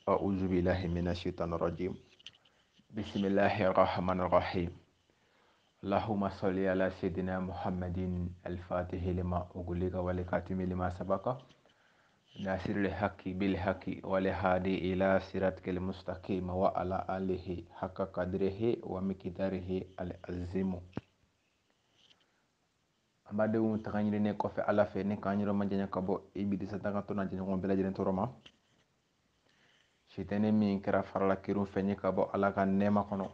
أعوذ بالله من الشيطان الرجيم. بسم الله الرحمن الرحيم. اللهم صل على سيدنا محمد الفاتح لما أغلق والخاتم لما سبق ناصر الحق بالحق والهادي إلى صراطك المستقيم وعلى آله حق قدره ومقداره العظيم. amadenw taga ɲininen kɔfɛ ala fɛ ni k'an yɔrɔ majanya ka bɔ ibilisa daga tɔna jɛɲɔgɔn bɛɛ lajɛlen tɔɔrɔ ma. sitɛnɛ min kɛra farala kiriw fɛ ɲe ka bɔ ala ka nɛɛma kɔnɔ.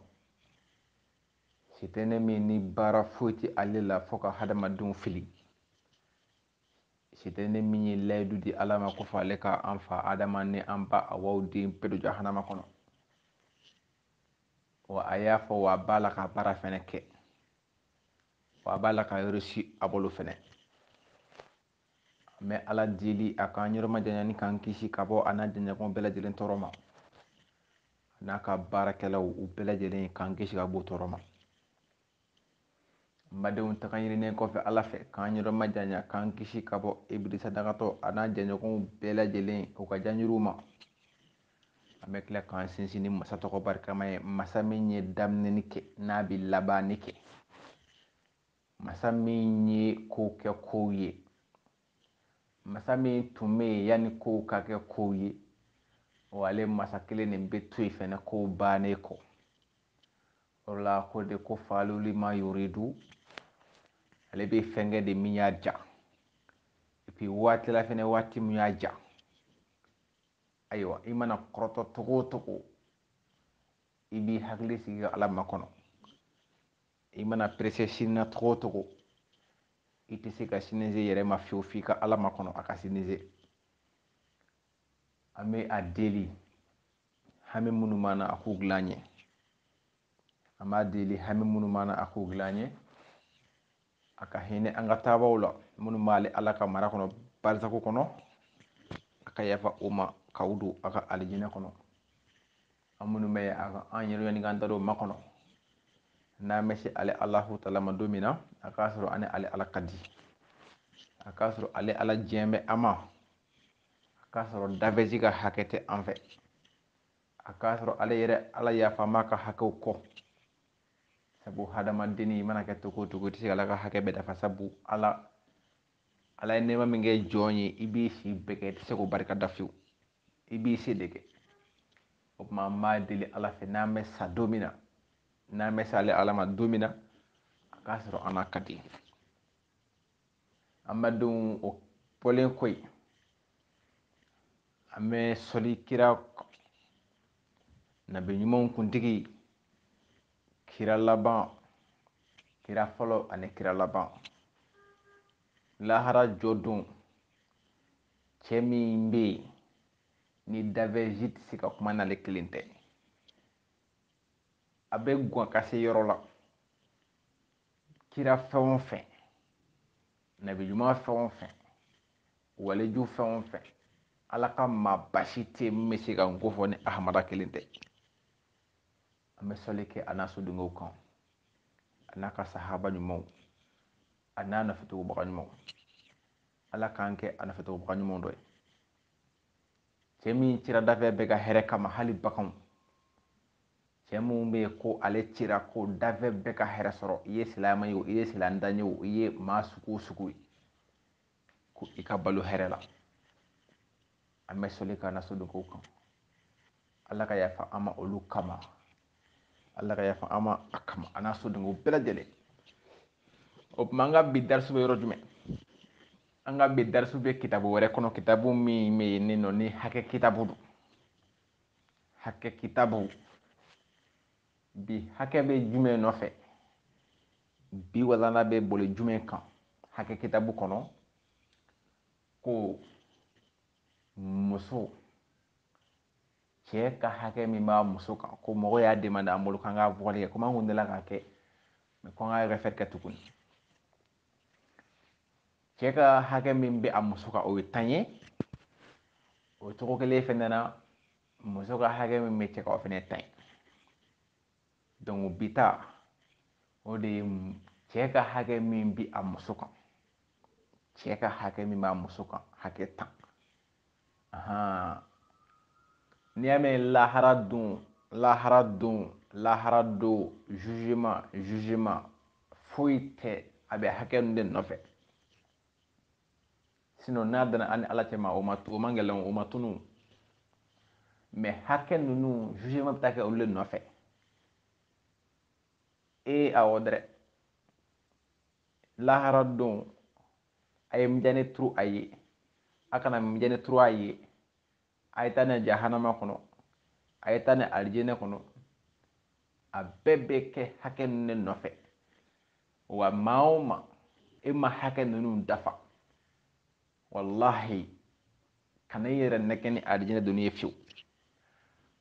sitɛnɛ min ni baara foyi tɛ ale la fɔ ka hadamadenw fili. sitɛnɛ min ye layidu di ala ma ko fɔ ale ka an fa adama ni an ba awaw den bɛɛ don jahanama kɔnɔ. wa a y'a fɔ wa a b'a la ka baara fɛnɛ kɛ. wa a b'a la ka réussi a bolo fɛnɛ. mɛ ala deli a k'an yɔrɔ majanya ni k'an kisi ka bɔ a n'a jɛɲɔgɔn bɛɛ lajɛlen tɔɔrɔ ma. n'a ka baarakɛlaw u bɛɛ lajɛlen k'an kisi ka bɔ tɔɔrɔ ma. madenw taga ɲininen kɔfɛ ala fɛ k'an yɔrɔ majanya k'an kisi ka bɔ ibilisa dagatɔ a n'a jɛɲɔgɔnw bɛɛ lajɛlen u ka janjiriw ma. an bɛ tila k'an sinsin ni masa tɔgɔ barikama ye, masa min ye daminɛni kɛ n'a bɛ labanni kɛ, masa min ye kow kɛ kow ye, masa min tun bɛ yen yanni kow ka kɛ kow ye, wa ale masa kelen nin bɛ to yen fɛnɛ kow bannen kɔ. o la ko de ko faalu lima yuridu, ale bɛ fɛn kɛ de min y'a ja, epi waati la fɛnɛ waati min y'a ja. ayiwa i mana kɔrɔtɔ togo o togo i b'i hakili sigi ala makɔnɔ. i mana perese sini na togo o togo i tɛ se ka sinize yɛrɛ ma fiyewu f'i ka ala makɔnɔ a ka sinize. an bɛ a deli hami minnu mana a k'u dilan ɲɛ. an b'a deli hami minnu mana a k'u dilan ɲɛ. a ka hinɛ an ka taabaw la minnu b'ale ala ka mara kɔnɔ barisako kɔnɔ. a ka yafa o ma k'aw don a ka alijinɛ kɔnɔ. an minnu bɛ yen a ka an yɛrɛ yanni k'an da don ma kɔnɔ. n'an bɛ se ale alahu taala ma don min na a k'a sɔrɔ an ni ale ala ka di. a k'a sɔrɔ ale ala diɲɛ bɛ an ma. a k'a sɔrɔ dafɛsi ka hakɛ tɛ an fɛ. a k'a sɔrɔ ale yɛrɛ ala yafama ka hakɛw kɔ. sabu hadamadenni i mana kɛ togo o togo i tɛ se ka ala ka hakɛ bɛɛ dafa. sabu ala ye nɛɛma min kɛ jɔn ye i b'i si bɛɛ kɛ i tɛ se k'o barika da fiyewu. i b'i se de kɛ. o tuma an b'a deli ala fɛ n'an bɛ sa don min na, n'an bɛ sa ale ala ma don min na, a k'a sɔrɔ an n'a ka di. an b'a dɔn o bɔlen kɔ yen, an bɛ sɔli kira nabi ɲumanw kuntigi, kira laban, kira fɔlɔ ani kira laban. lahara jɔ don cɛ min bɛ yen ni dafɛsi tɛ se ka kuma n'ale kelen tɛ. a bɛ gɔn ka se yɔrɔ la, kira fɛn o fɛn, nabi ɲuman fɛn o fɛn, waliju fɛn o fɛn, ala ka maa basi tɛ min bɛ se ka n ko fɔ ni ahamada kelen tɛ. an bɛ sɔli kɛ a n'a sodenw kan, a n'a ka sahaba ɲumanw, a n'a nafɛtogobaga ɲumanw. ala k'an kɛ a nafɛtogobaga ɲumanw dɔ ye. cɛ min cira dafɛ bɛɛ ka hɛrɛ kama, hali baganw. cɛ mun bɛ yen ko ale cira ko dafɛ bɛɛ ka hɛrɛ sɔrɔ, i ye silamɛ ye o, i ye silamɛdan ye o, i ye maa sugu o sugu ye, ko i ka balo hɛrɛ la. an bɛ sɔli kɛ a n'a sodenw kan. ala ka yafa an ma olu kama. ala ka yafa an ma a kama a n'a sodenw bɛɛ lajɛlen. o tuma an ka bi darisu bɛ yɔrɔ jumɛn? an ka bi darisu bɛ kitabu wɛrɛ kɔnɔ, kitabu min bɛ yen nin nɔ ni hakɛ kitabu don. hakɛ kitabu. bi hakɛ bɛ jumɛn nɔfɛ? bi walanda bɛ boli jumɛn kan? hakɛ kitabu kɔnɔ ko muso, cɛ ka hakɛ min b'a muso kan, ko mɔgɔ y'a demande an bolo k'an ka fɔli kɛ, komi an kun deli k'a kɛ mɛ ko an ka rɛfɛri kɛ tuguni. cɛ ka hakɛ min bɛ a muso kan o ye 10 ye. o cogo kelen fɛnɛ na muso ka hakɛ min bɛ cɛ kan o fɛnɛ ye 10 ye. donc bi ta o de ye cɛ ka hakɛ min bɛ a muso kan. cɛ ka hakɛ min b'a muso kan, hakɛ 10. n'i y'a mɛn lahara don jugement foyi tɛ a bɛ hakɛ ninnu de nɔfɛ sinon n'a dana ani ala cɛ ma o man gɛlɛn o ma tunu mais hakɛ ninnu jugement bɛ taa kɛ olu de nɔfɛ awɔ dɛrɛ lahara don a ye mijani turu a ye a kana mijani turu a ye a ye taa ni jahanama kɔnɔ a ye taa ni alijinɛ kɔnɔ a bɛɛ bɛ kɛ hakɛ ninnu de nɔfɛ wa maa o maa e ma hakɛ ninnu dafa wallahi kana i yɛrɛ nɛgɛ ni alijinɛ donni ye fiyewu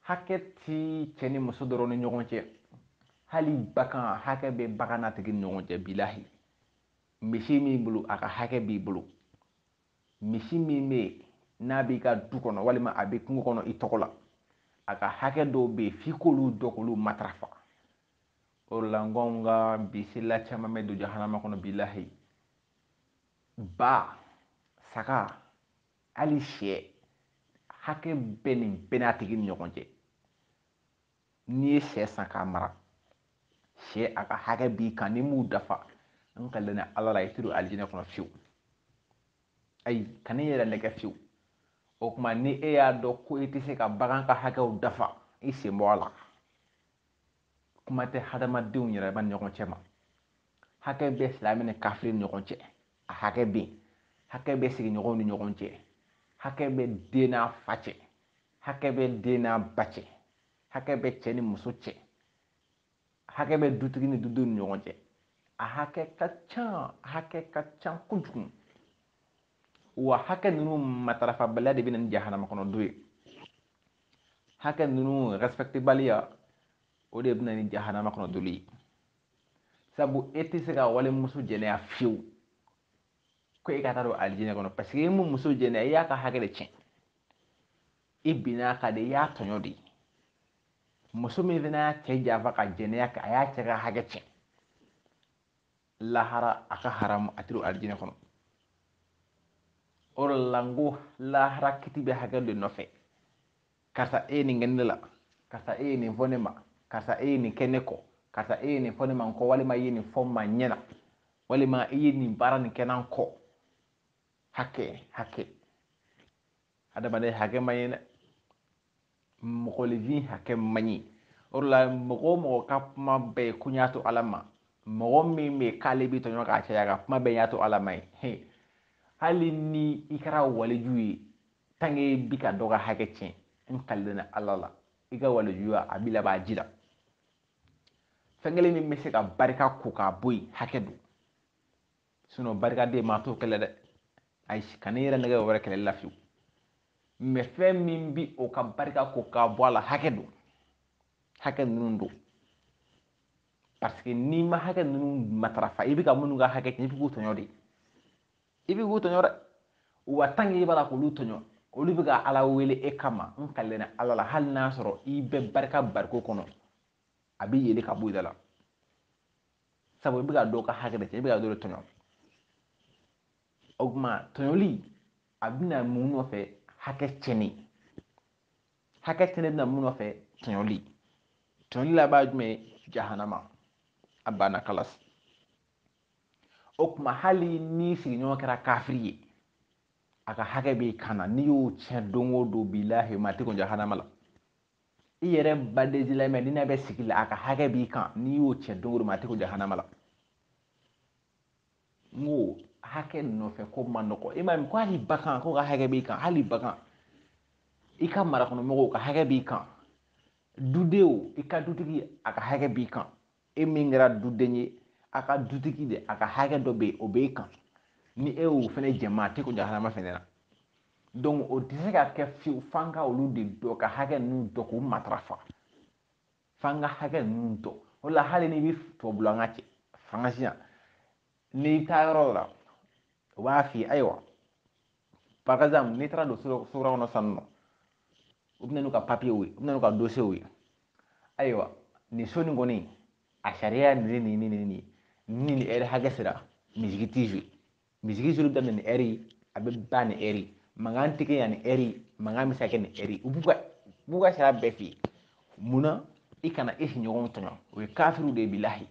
hakɛ ti cɛ ni muso dɔrɔn ni ɲɔgɔn cɛ hali bagan hakɛ bɛ bagan n'a tigi ni ɲɔgɔn cɛ bilahi misi min bolo a ka hakɛ b'i bolo misi min bɛ yen n'a b'i ka du kɔnɔ walima a bɛ kungo kɔnɔ i tɔgɔ la a ka hakɛ dɔw bɛ yen f'i k'olu dɔn k'olu matarafa o la n ko n ka bisila caman bɛ don jahanama kɔnɔ bilahi ba saga hali sɛ hakɛ bɛ nin bɛɛ n'a tigi ni ɲɔgɔn cɛ n'i ye sɛ san k'a mara sɛ a ka hakɛ b'i kan n'i m'u dafa n ka lɛnɛ ala la i tɛ don alijinɛ kɔnɔ fiyewu ayi kan'i yɛrɛ nɛgɛ fiyewu o tuma ni e y'a dɔn ko i tɛ se ka bagan ka hakɛw dafa i sen bɔ a la kuma tɛ hadamadenw yɛrɛ ni ɲɔgɔn cɛ ma hakɛ bɛ silamɛ ni kafiri ni ɲɔgɔn cɛ a hakɛ bɛ yen hakɛ bɛ sigiɲɔgɔnw ni ɲɔgɔn cɛ hakɛ bɛ den n'a fa cɛ hakɛ bɛ den n'a ba cɛ hakɛ bɛ cɛ ni muso cɛ hakɛ bɛ dutigi ni dudenw ni ɲɔgɔn cɛ a hakɛ ka ca kojugu wa hakɛ ninnu matarafabaliya de bɛ na ni jahanama kɔnɔ don ye hakɛ ninnu respecte baliya o de bɛ na ni jahanama kɔnɔ doli ye sabu e tɛ se ka walimuso jɛnɛya fiyewu ko e ka taa don alijinɛ kɔnɔ parce que e mun muso jɛnɛya i y'a ka hakɛ de tiɲɛ i binna a kan de i y'a tɔɲɔ de muso min fana y'a cɛ janfa ka jɛnɛya kɛ a y'a cɛ ka hakɛ tiɲɛ lahara a ka haramu a tɛ don alijinɛ kɔnɔ o de la n ko lahara kiti bɛ hakɛ de nɔfɛ karisa e ye nin kɛ ne la karisa e ye nin fɔ ne ma karisa e ye nin kɛ ne kɔ karisa e ye nin fɔ ne ma n kɔ walima i ye nin fɔ n ma ɲɛna walima i ye nin baara nin kɛ n kɔ hakɛ adamaden hakɛ man ɲi dɛ mɔgɔninfin hakɛ man ɲi o de la mɔgɔ o mɔgɔ ka kuma bɛɛ ye ko n y'a to ala ma mɔgɔ min bɛ yen k'ale bɛ tɔɲɔ k'a caya ka kuma bɛɛ n y'a to ala ma ye hali ni i kɛra waliju ye i bi ka dɔ ka hakɛ tiɲɛ n kalilen ala la i ka walijuya a b'i laban ji la fɛn kelen min bɛ se ka barika ko k'a bɔ yen hakɛ don barikaden maa t'o kɛlɛ dɛ ayi kan'i yɛrɛ nɛgɛ o wɛrɛ kɛlɛli la fiyewu mɛ fɛn min bi o ka barika ko k'a bɔ a la hakɛ don hakɛ ninnu don parce que n'i ma hakɛ ninnu matarafa i bɛ ka minnu ka hakɛ tiɲɛ i bɛ k'u tɔɲɔ de i bɛ k'u tɔɲɔ dɛ wa tant que i b'a la k'olu tɔɲɔ olu bɛ ka ala wele e kama n kalilen ala la hali n'a sɔrɔ i bɛ bariko kɔnɔ a bɛ yɛlɛ ka bɔ i da la sabu i bɛ ka dɔw ka hakɛ de tiɲɛ i bɛ ka dɔw de tɔɲɔ o tuma tɔɲɔli a bɛna mun nɔfɛ hakɛ tiɲɛni bɛna mun nɔfɛ tɔɲɔli la b'a jumɛn jahanama a banna kalasi o tuma hali ni sigiɲɔgɔn kɛra kafiri ye a ka hakɛ b'i kan na n'i y'o tiɲɛ don o don bilahi ma tɛ kɔn jahanama la i yɛrɛ baden silamɛ ni n'a bɛ sigi la a ka hakɛ b'i kan n'i y'o tiɲɛ don o don ma tɛ kɔn jahanama la n ko hakɛ nɔfɛ ko man nɔgɔ i m'a ye ko hali bagan ko ka hakɛ b'i kan hali bagan i ka marakɔnɔmɔgɔw ka hakɛ b'i kan dudenw i ka dutigi a ka hakɛ b'i kan e min kɛra duden ye a ka dutigi de a ka hakɛ dɔ bɛ yen o b'e kan ni e y'o fana jɛma a tɛ ko jahanama fana na donc o tɛ se ka kɛ fiyewu f'an ka olu de dɔn ka hakɛ ninnu dɔn k'u matarafa f'an ka hakɛ ninnu dɔn o la hali n'i bɛ tubabula an ka cɛ fanga sisan n'i taa yɔrɔ la u b'a f'i ye ayiwa par exemple n'i taara don sokura kɔnɔ sisan nɔ u bɛ na n'u ka papiyew ye u bɛ na n'u ka dosiyew ye ayiwa nin so nin kɔni a sariya ye nin ni ɛri hakɛ sera misigi t'i jouer misigi jouer bɛ daminɛ ni ɛri a bɛ ban ni ɛri mankan tɛ kɛ yan ni ɛri mankan bɛ se ka kɛ ni ɛri u b'u ka b'u ka sariya bɛɛ f'i ye munna i kana e siɲɔgɔnw tɔɲɔ o ye kafiriw de ye bilahi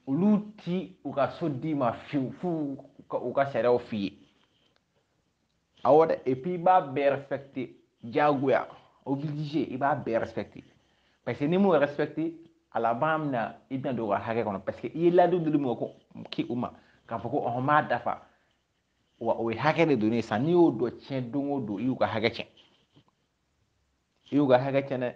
olu ti u ka so d'i ma fiyewu f'u u ka sariyaw f'i ye awɔ dɛ et puis i b'a bɛɛ respecter diyagoya obligé i b'a bɛɛ respecter parce que n'i m'o respecter a laban min na i bɛna don u ka hakɛ kɔnɔ parce que i ye ladon dili min kɛ u ma k'a fɔ ko ɔhɔn n b'a dafa wa o ye hakɛ de don san n'i y'o dɔ tiɲɛ don o don i y'u ka hakɛ tiɲɛ i y'u ka hakɛ tiɲɛ dɛ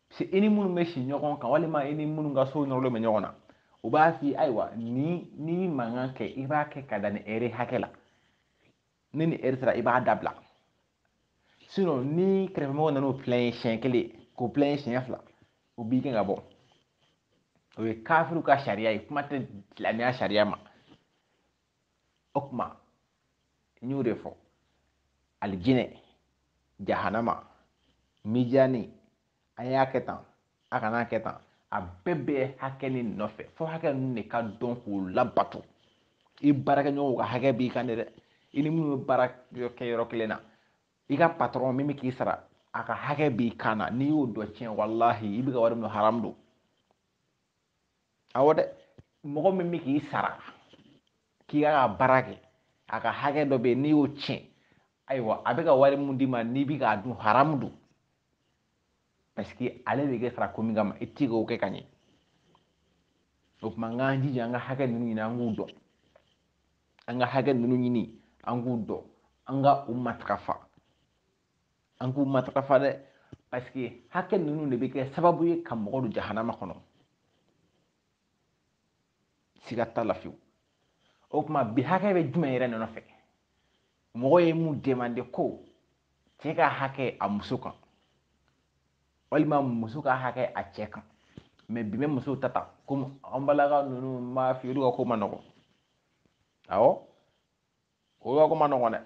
parce que i ni minnu bɛ si ɲɔgɔn kan walima i ni minnu ka so nɔrɔlen bɛ ɲɔgɔn na u b'a f'i ye ayiwa n'i mankan kɛ i b'a kɛ ka dan ni ɛri hakɛ la ni ni ɛri sera i b'a dabila sinon ni kɛrɛfɛmɔgɔ nan'o pilan ye siɲɛ kelen k'o pilan ye siɲɛ fila o b'i gɛn ka bɔ o ye kafiriw ka sariya ye kuma tɛ silamɛya sariya ma o kuma n y'o de fɔ alijinɛ jahanama mijani an y'a kɛ tan a kana kɛ tan a bɛɛ bɛ hakɛ ni nɔfɛ fo hakɛ ninnu de ka dɔn k'o labato i baarakɛɲɔgɔnw ka hakɛ b'i kan de dɛ i ni minnu bɛ baara kɛ yɔrɔ kelen na i ka patɔrɔn min bɛ k'i sara a ka hakɛ b'i kan na n'i y'o dɔ tiɲɛ walahi i bɛ ka wari min haram don awɔ dɛ mɔgɔ min bɛ k'i sara k'i ka baara kɛ a ka hakɛ dɔ bɛ yen n'i y'o tiɲɛ ayiwa a bɛ ka wari mun d'i ma n'i bɛ k'a dun haram don parce que ale bɛ kɛ sara ko min kama i tɛ k'o kɛ ka ɲɛ o tuma n k'an jija an ka hakɛ ninnu ɲini an k'u dɔn an ka hakɛ ninnu ɲini an k'u dɔn an ka u matarafa an k'u matarafa dɛ parce que hakɛ ninnu de bɛ kɛ sababu ye ka mɔgɔ don jahanama kɔnɔ siga t'a la fiyewu o tuma bi hakɛ bɛ jumɛn yɛrɛ nɔfɛ mɔgɔ ye mun demande ko cɛ ka hakɛ a muso kan walima muso ka hakɛ a cɛ kan mɛ bi bɛ musow ta ta komi an balaka ninnu m'a f'i ye olu ka ko ma nɔgɔn awɔ olu ka ko ma nɔgɔn dɛ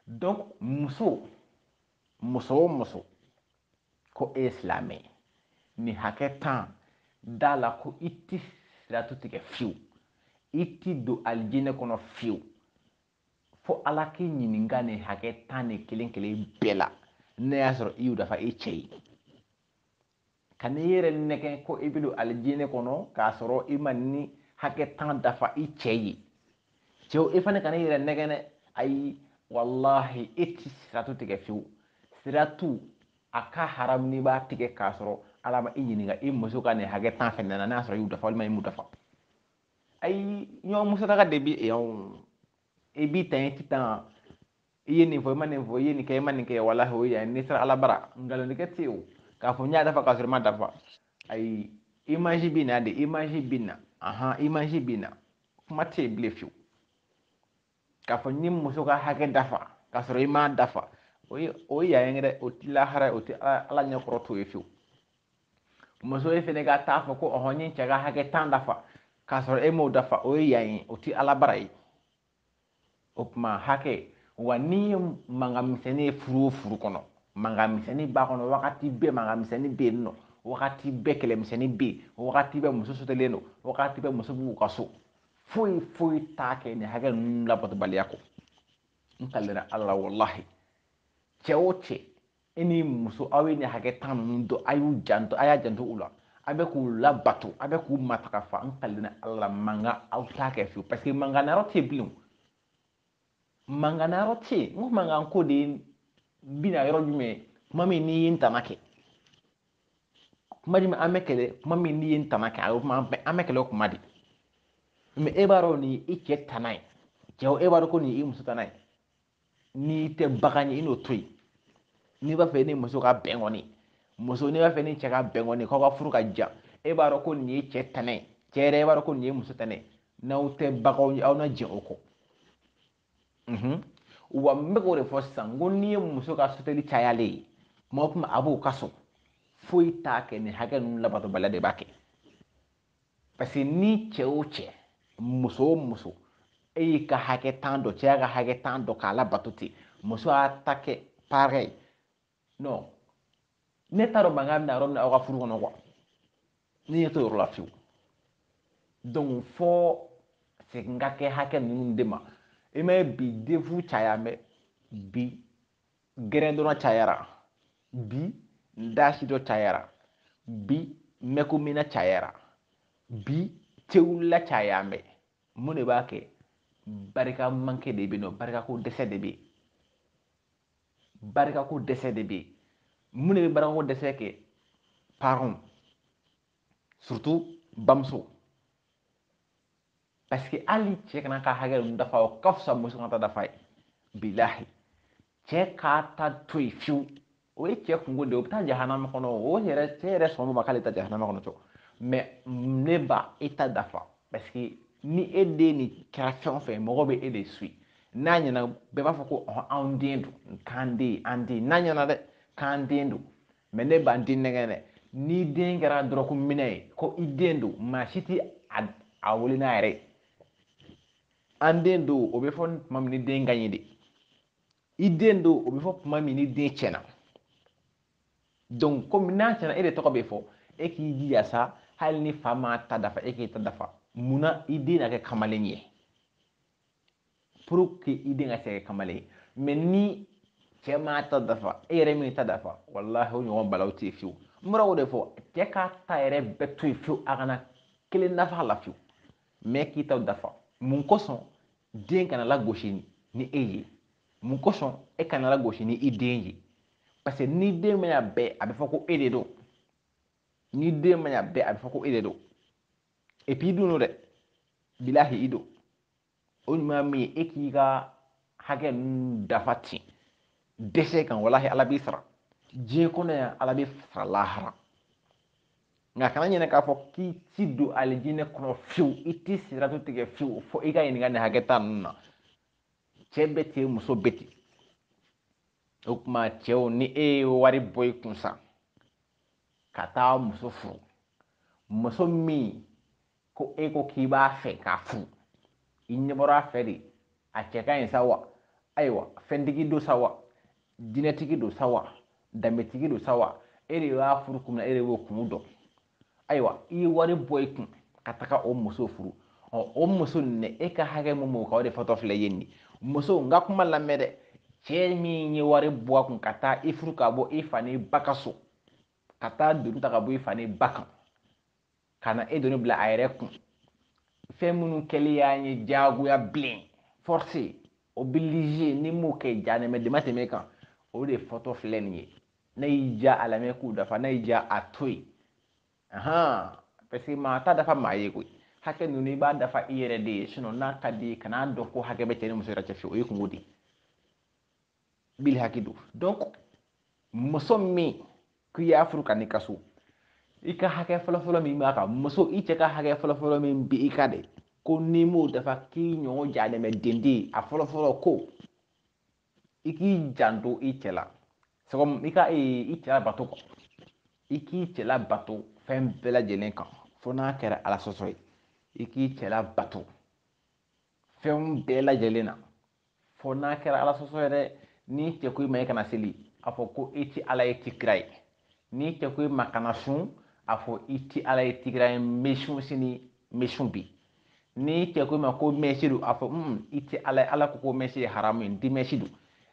donc muso o muso ko e ye silamɛ ye nin hakɛ tan da la ko i ti siratu tigɛ fiyewu i ti don alijinɛ kɔnɔ fiyewu fo ala k'i ɲininka nin hakɛ tan ni kelen kelen bɛɛ la ne y'a sɔrɔ i y'o dafa i cɛ ye ka n'i yɛrɛ nɛgɛn ko i bɛ don alijinɛ kɔnɔ k'a sɔrɔ i ma ni hakɛ tan dafa i cɛ ye cɛw i fana ka n'i yɛrɛ nɛgɛn dɛ ayi walahi e ti siratu tigɛ fiyewu siratu a ka haramu n'i b'a tigɛ k'a sɔrɔ ala ma i ɲininka i muso ka nin hakɛ tan fɛnɛ na n'a y'a sɔrɔ i y'u dafa walima i m'u dafa ayi ɲɔgɔn musotaka de bi i b'i tan i ti tan i ye nin fɔ i ma nin fɔ i ye nin kɛ i ma nin kɛ walahi o ye yan n'i sera ala bara nkalontigɛ tɛ yen o k'a fɔ n y'a dafa k'a sɔrɔ i ma dafa ayi image bɛ na de image bɛ na image bɛ na kuma tɛ yen bilen fiyewu k'a fɔ ni muso ka hakɛ dafa k'a sɔrɔ i m'a dafa o ye yan ye dɛ o tɛ lahara o tɛ ala ɲɛkɔrɔ t'o ye fiyewu muso ye fɛnɛ ka taa fɔ ko ɔhɔn n ye cɛ ka hakɛ tan dafa k'a sɔrɔ e m'o dafa o ye yan ye o tɛ ala bara ye o tuma hakɛ wa n'i ye mankan misɛnnin ye furu o furu kɔnɔ mankan misɛnnin b'a kɔnɔ wagati bɛɛ mankan misɛnnin bɛ yen nɔ wagati bɛɛ kɛlɛmisɛnnin bɛ yen wagati bɛɛ muso sotelen don wagati bɛɛ muso b'u ka so foyi t'a kɛ nin hakɛ ninnu labatobaliya kɔ n kalira ala la walahi cɛ o cɛ e ni muso aw ye nin hakɛ tan ninnu dɔn a y'a janto u la a bɛ k'u labato a bɛ k'u matarafa n kalira ala la mankan aw t'a kɛ fiyewu parce que mankan na yɔrɔ tɛ yen bilen mankan na yɔrɔ tɛ yen n ko mankan ko de bina yɔrɔ jumɛn kuma min n'i ye n tana kɛ kuma jumɛn an bɛ kɛlɛ kuma min n'i ye n tana kɛ a kuma an bɛ kɛlɛ o kuma de mɛ e b'a dɔn nin i cɛ tana ye cɛw e b'a dɔn ko nin i muso tana ye n'i tɛ bagan ye i n'o to yen n'i b'a fɛ i ni muso ka bɛn kɔni muso n'i b'a fɛ i ni cɛ ka bɛn kɔni k'aw ka furu ka ja e b'a dɔn ko nin ye cɛ tana ye cɛ yɛrɛ e b'a dɔn ko nin ye muso tana ye n'aw tɛ baganw ye aw na jɛn o kɔ wa n bɛ k'o de fɔ sisan n ko n'i ye muso ka soteli cayalen ye kuma o kuma a b'o ka so foyi t'a kɛ nin hakɛ ninnu labatobaliya de b'a kɛ parce que ni cɛ o cɛ muso o muso e y'i ka hakɛ tan dɔ cɛ y'a ka hakɛ tan dɔ k'a labato ten muso y'a ta kɛ pareil non ne t'a dɔn mankan bɛna yɔrɔ min na aw ka furu kɔnɔ quoi ne ɲɛ t'o yɔrɔ la fiyewu donc fɔ segin ka kɛ hakɛ ninnu de ma i ma ye bi defu caya mɛ bi gɛrɛn dɔrɔn cayara bi ndashi do cayara bi mekumina cayara bi tewulla cayambe mun de b'a kɛ barika manke de bɛ yen nɔ barika ko dɛsɛ de bɛ yen barika ko dɛsɛ de bɛ yen mun de bɛ barika ko dɛsɛ kɛ parents surtout bamuso parce que hali cɛ kana ka hakɛ ninnu dafa o ka fisa muso kana ta dafa ye bilahi cɛ k'a ta to yen fiyewu o ye cɛ kungo de ye o bɛ taa jahanama kɔnɔ o yɛrɛ cɛ yɛrɛ sɔn ma k'ale ta jahanama kɔnɔ cɔ mais ne ba e ta dafa parce que ni e den nin kɛra fɛn o fɛn mɔgɔ bɛ e de suit n'a ɲɛna bɛɛ b'a fɔ ko anw den don k'an den an den n'a ɲɛna dɛ k'an den don mais ne b'an den nɛgɛ dɛ ni den kɛra dɔrɔn ko minɛ ye ko i den don maa si tɛ a wele n'a yɛrɛ ye an den don o bɛ fɔ tuma min ni den ka ɲi de i den don o bɛ fɔ tuma min ni den tiɲɛna donc komi n'a tiɲɛna e de tɔgɔ bɛ fɔ e k'i jija sa hali ni fa ma ta dafa e k'i ta dafa munna i den ka kɛ kamalen ye pour que i den ka se ka kɛ kamalen ye mais ni cɛ ma ta dafa e yɛrɛ min ta dafa walahi o ɲɔgɔn balaw tɛ yen fiyewu n bɔra o de fɔ cɛ k'a ta yɛrɛ bɛɛ to yen fiyewu a kana kelen dafa a la fiyewu mais k'i ta dafa mun kosɔn den kana lagosi ni e ye mun kosɔn e kana lagosi ni i den ye parce que ni den ma ɲa bɛɛ a bɛ fɔ ko e de don ni den ma ɲa bɛɛ a bɛ fɔ ko e de don et puis i dun don dɛ bilahi i don o ɲuman min ye e k'i ka hakɛ ninnu dafa ten dɛsɛ kan walahi ala b'i sara diɲɛ kɔnɔ yan ala bɛ sara lahara nka kana ɲinɛ k'a fɔ k'i ti don alijinɛ kɔnɔ fiyewu i ti siratu tigɛ fiyewu fo i ka ɲininka nin hakɛ ta ninnu na cɛ bɛ ten muso bɛ ten o tuma cɛw ni e ye wari bɔ i kun sa ka taa muso furu muso min ko e ko k'i b'a fɛ k'a furu i ɲɛ bɔra a fɛ de a cɛ ka ɲi sa wa ayiwa fɛntigi don sa wa dinɛtigi don sa wa danbetigi don sa wa e de b'a furu kun na e de b'o kun dɔn ayiwa i ye wari bɔ i kun ka taga o muso furu o muso nin e ka hakɛ mun b'o kan o de fɔtɔ filɛ yen nin muso n ka kuma lamɛn dɛ cɛ min ye wari bɔ a kun ka taa i furu ka bɔ i fa n'i ba ka so ka taa doni ta ka bɔ i fa n'i ba kan ka na e doni bila a yɛrɛ kun fɛn minnu kɛli y'an ye diyagoya bilen force obligé ni m'o kɛ janɛmɛ dama tɛmɛ kan o de fɔtɔ filɛ nin ye n'a y'i diya a lamɛn k'u dafa n'a y'i diya a to yen parce que maa ta dafa maa ye koyi hakɛ ninnu i b'a dafa i yɛrɛ de ye sinon n'a ka di ye kan'a dɔn ko hakɛ bɛ cɛ ni muso yɛrɛ cɛ fiyewu o ye kungo de ye bili hakɛ don donc muso min k'i y'a furu ka n'i ka so i ka hakɛ fɔlɔfɔlɔ min b'a kan muso i cɛ ka hakɛ fɔlɔfɔlɔ min bi i ka de ko n'i m'o dafa k'i ɲɔgɔn janɛmɛ den den a fɔlɔfɔlɔ ko i k'i janto i cɛ la c'est comme i ka i cɛ labato quoi i k'i cɛ labato fɛn bɛɛ lajɛlen kan fo n'a kɛra ala sɔsɔ ye i k'i cɛ labato fɛn bɛɛ lajɛlen na fo n'a kɛra ala sɔsɔ ye dɛ ni cɛ ko i ma i kana seli a fɔ ko i ti ala ye i ti kira ye ni cɛ ko i ma kana sun a fɔ i ti ala ye i ti kira ye n bɛ sun sini n bɛ sun bi ni cɛ ko i ma ko mɛsi don a fɔ i ti ala ye ala ko ko mɛsi ye haramu ye n ti mɛsi don